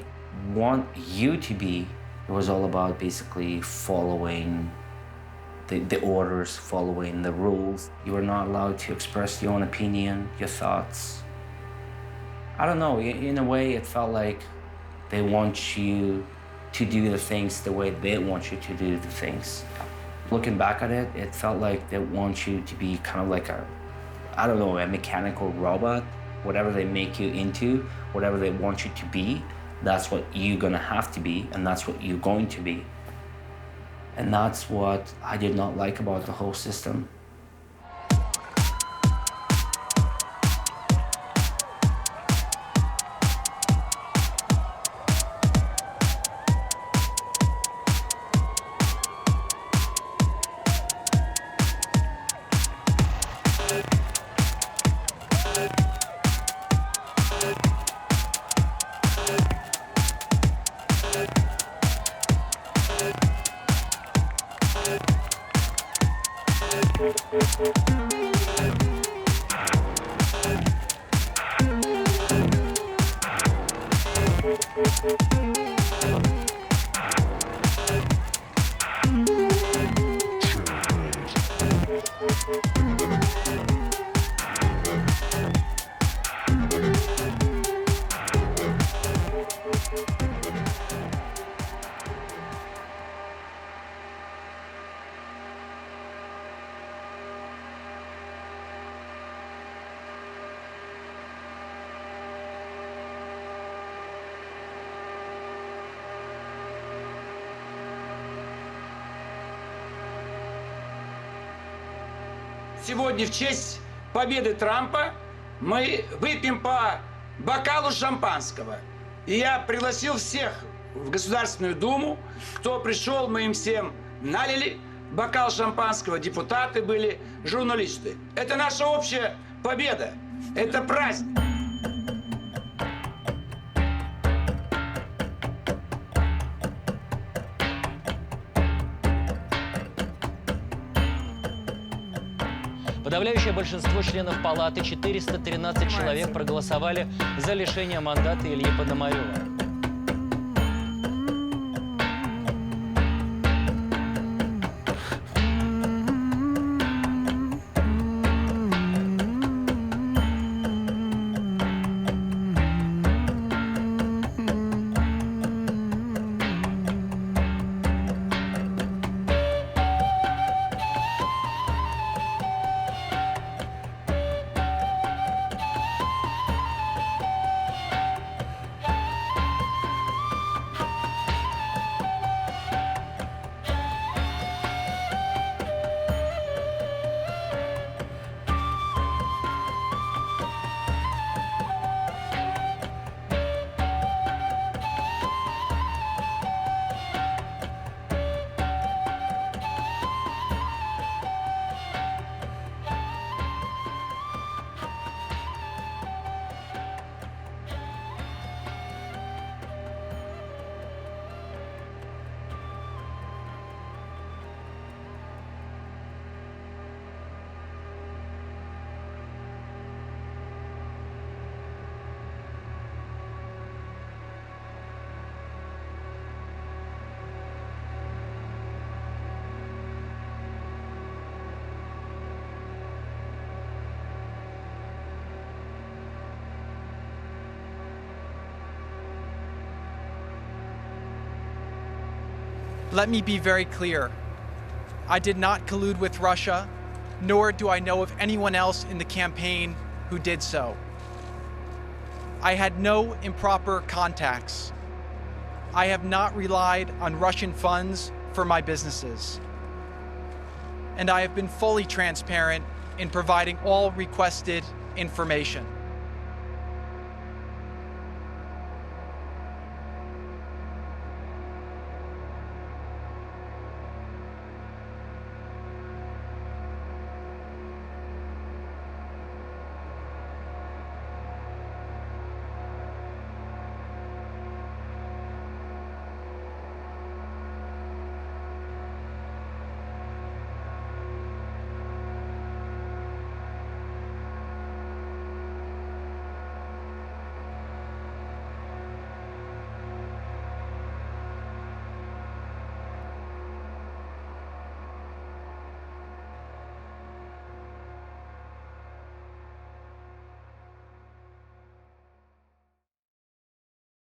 want you to be. It was all about basically following the orders, following the rules. You were not allowed to express your own opinion, your thoughts. I don't know, in a way it felt like they want you to do the things the way they want you to do the things. Looking back at it, it felt like they want you to be kind of like a mechanical robot. Whatever they make you into, whatever they want you to be, that's what you're gonna have to be, and that's what you're going to be. And that's what I did not like about the whole system. Сегодня в честь победы Трампа мы выпьем по бокалу шампанского. И я пригласил всех в Государственную Думу. Кто пришел, мы им всем налили бокал шампанского. Депутаты были, журналисты. Это наша общая победа. Это праздник. Подавляющее большинство членов Палаты, 413 человек, проголосовали за лишение мандата Ильи Пономарева. Let me be very clear. I did not collude with Russia, nor do I know of anyone else in the campaign who did so. I had no improper contacts. I have not relied on Russian funds for my businesses. And I have been fully transparent in providing all requested information.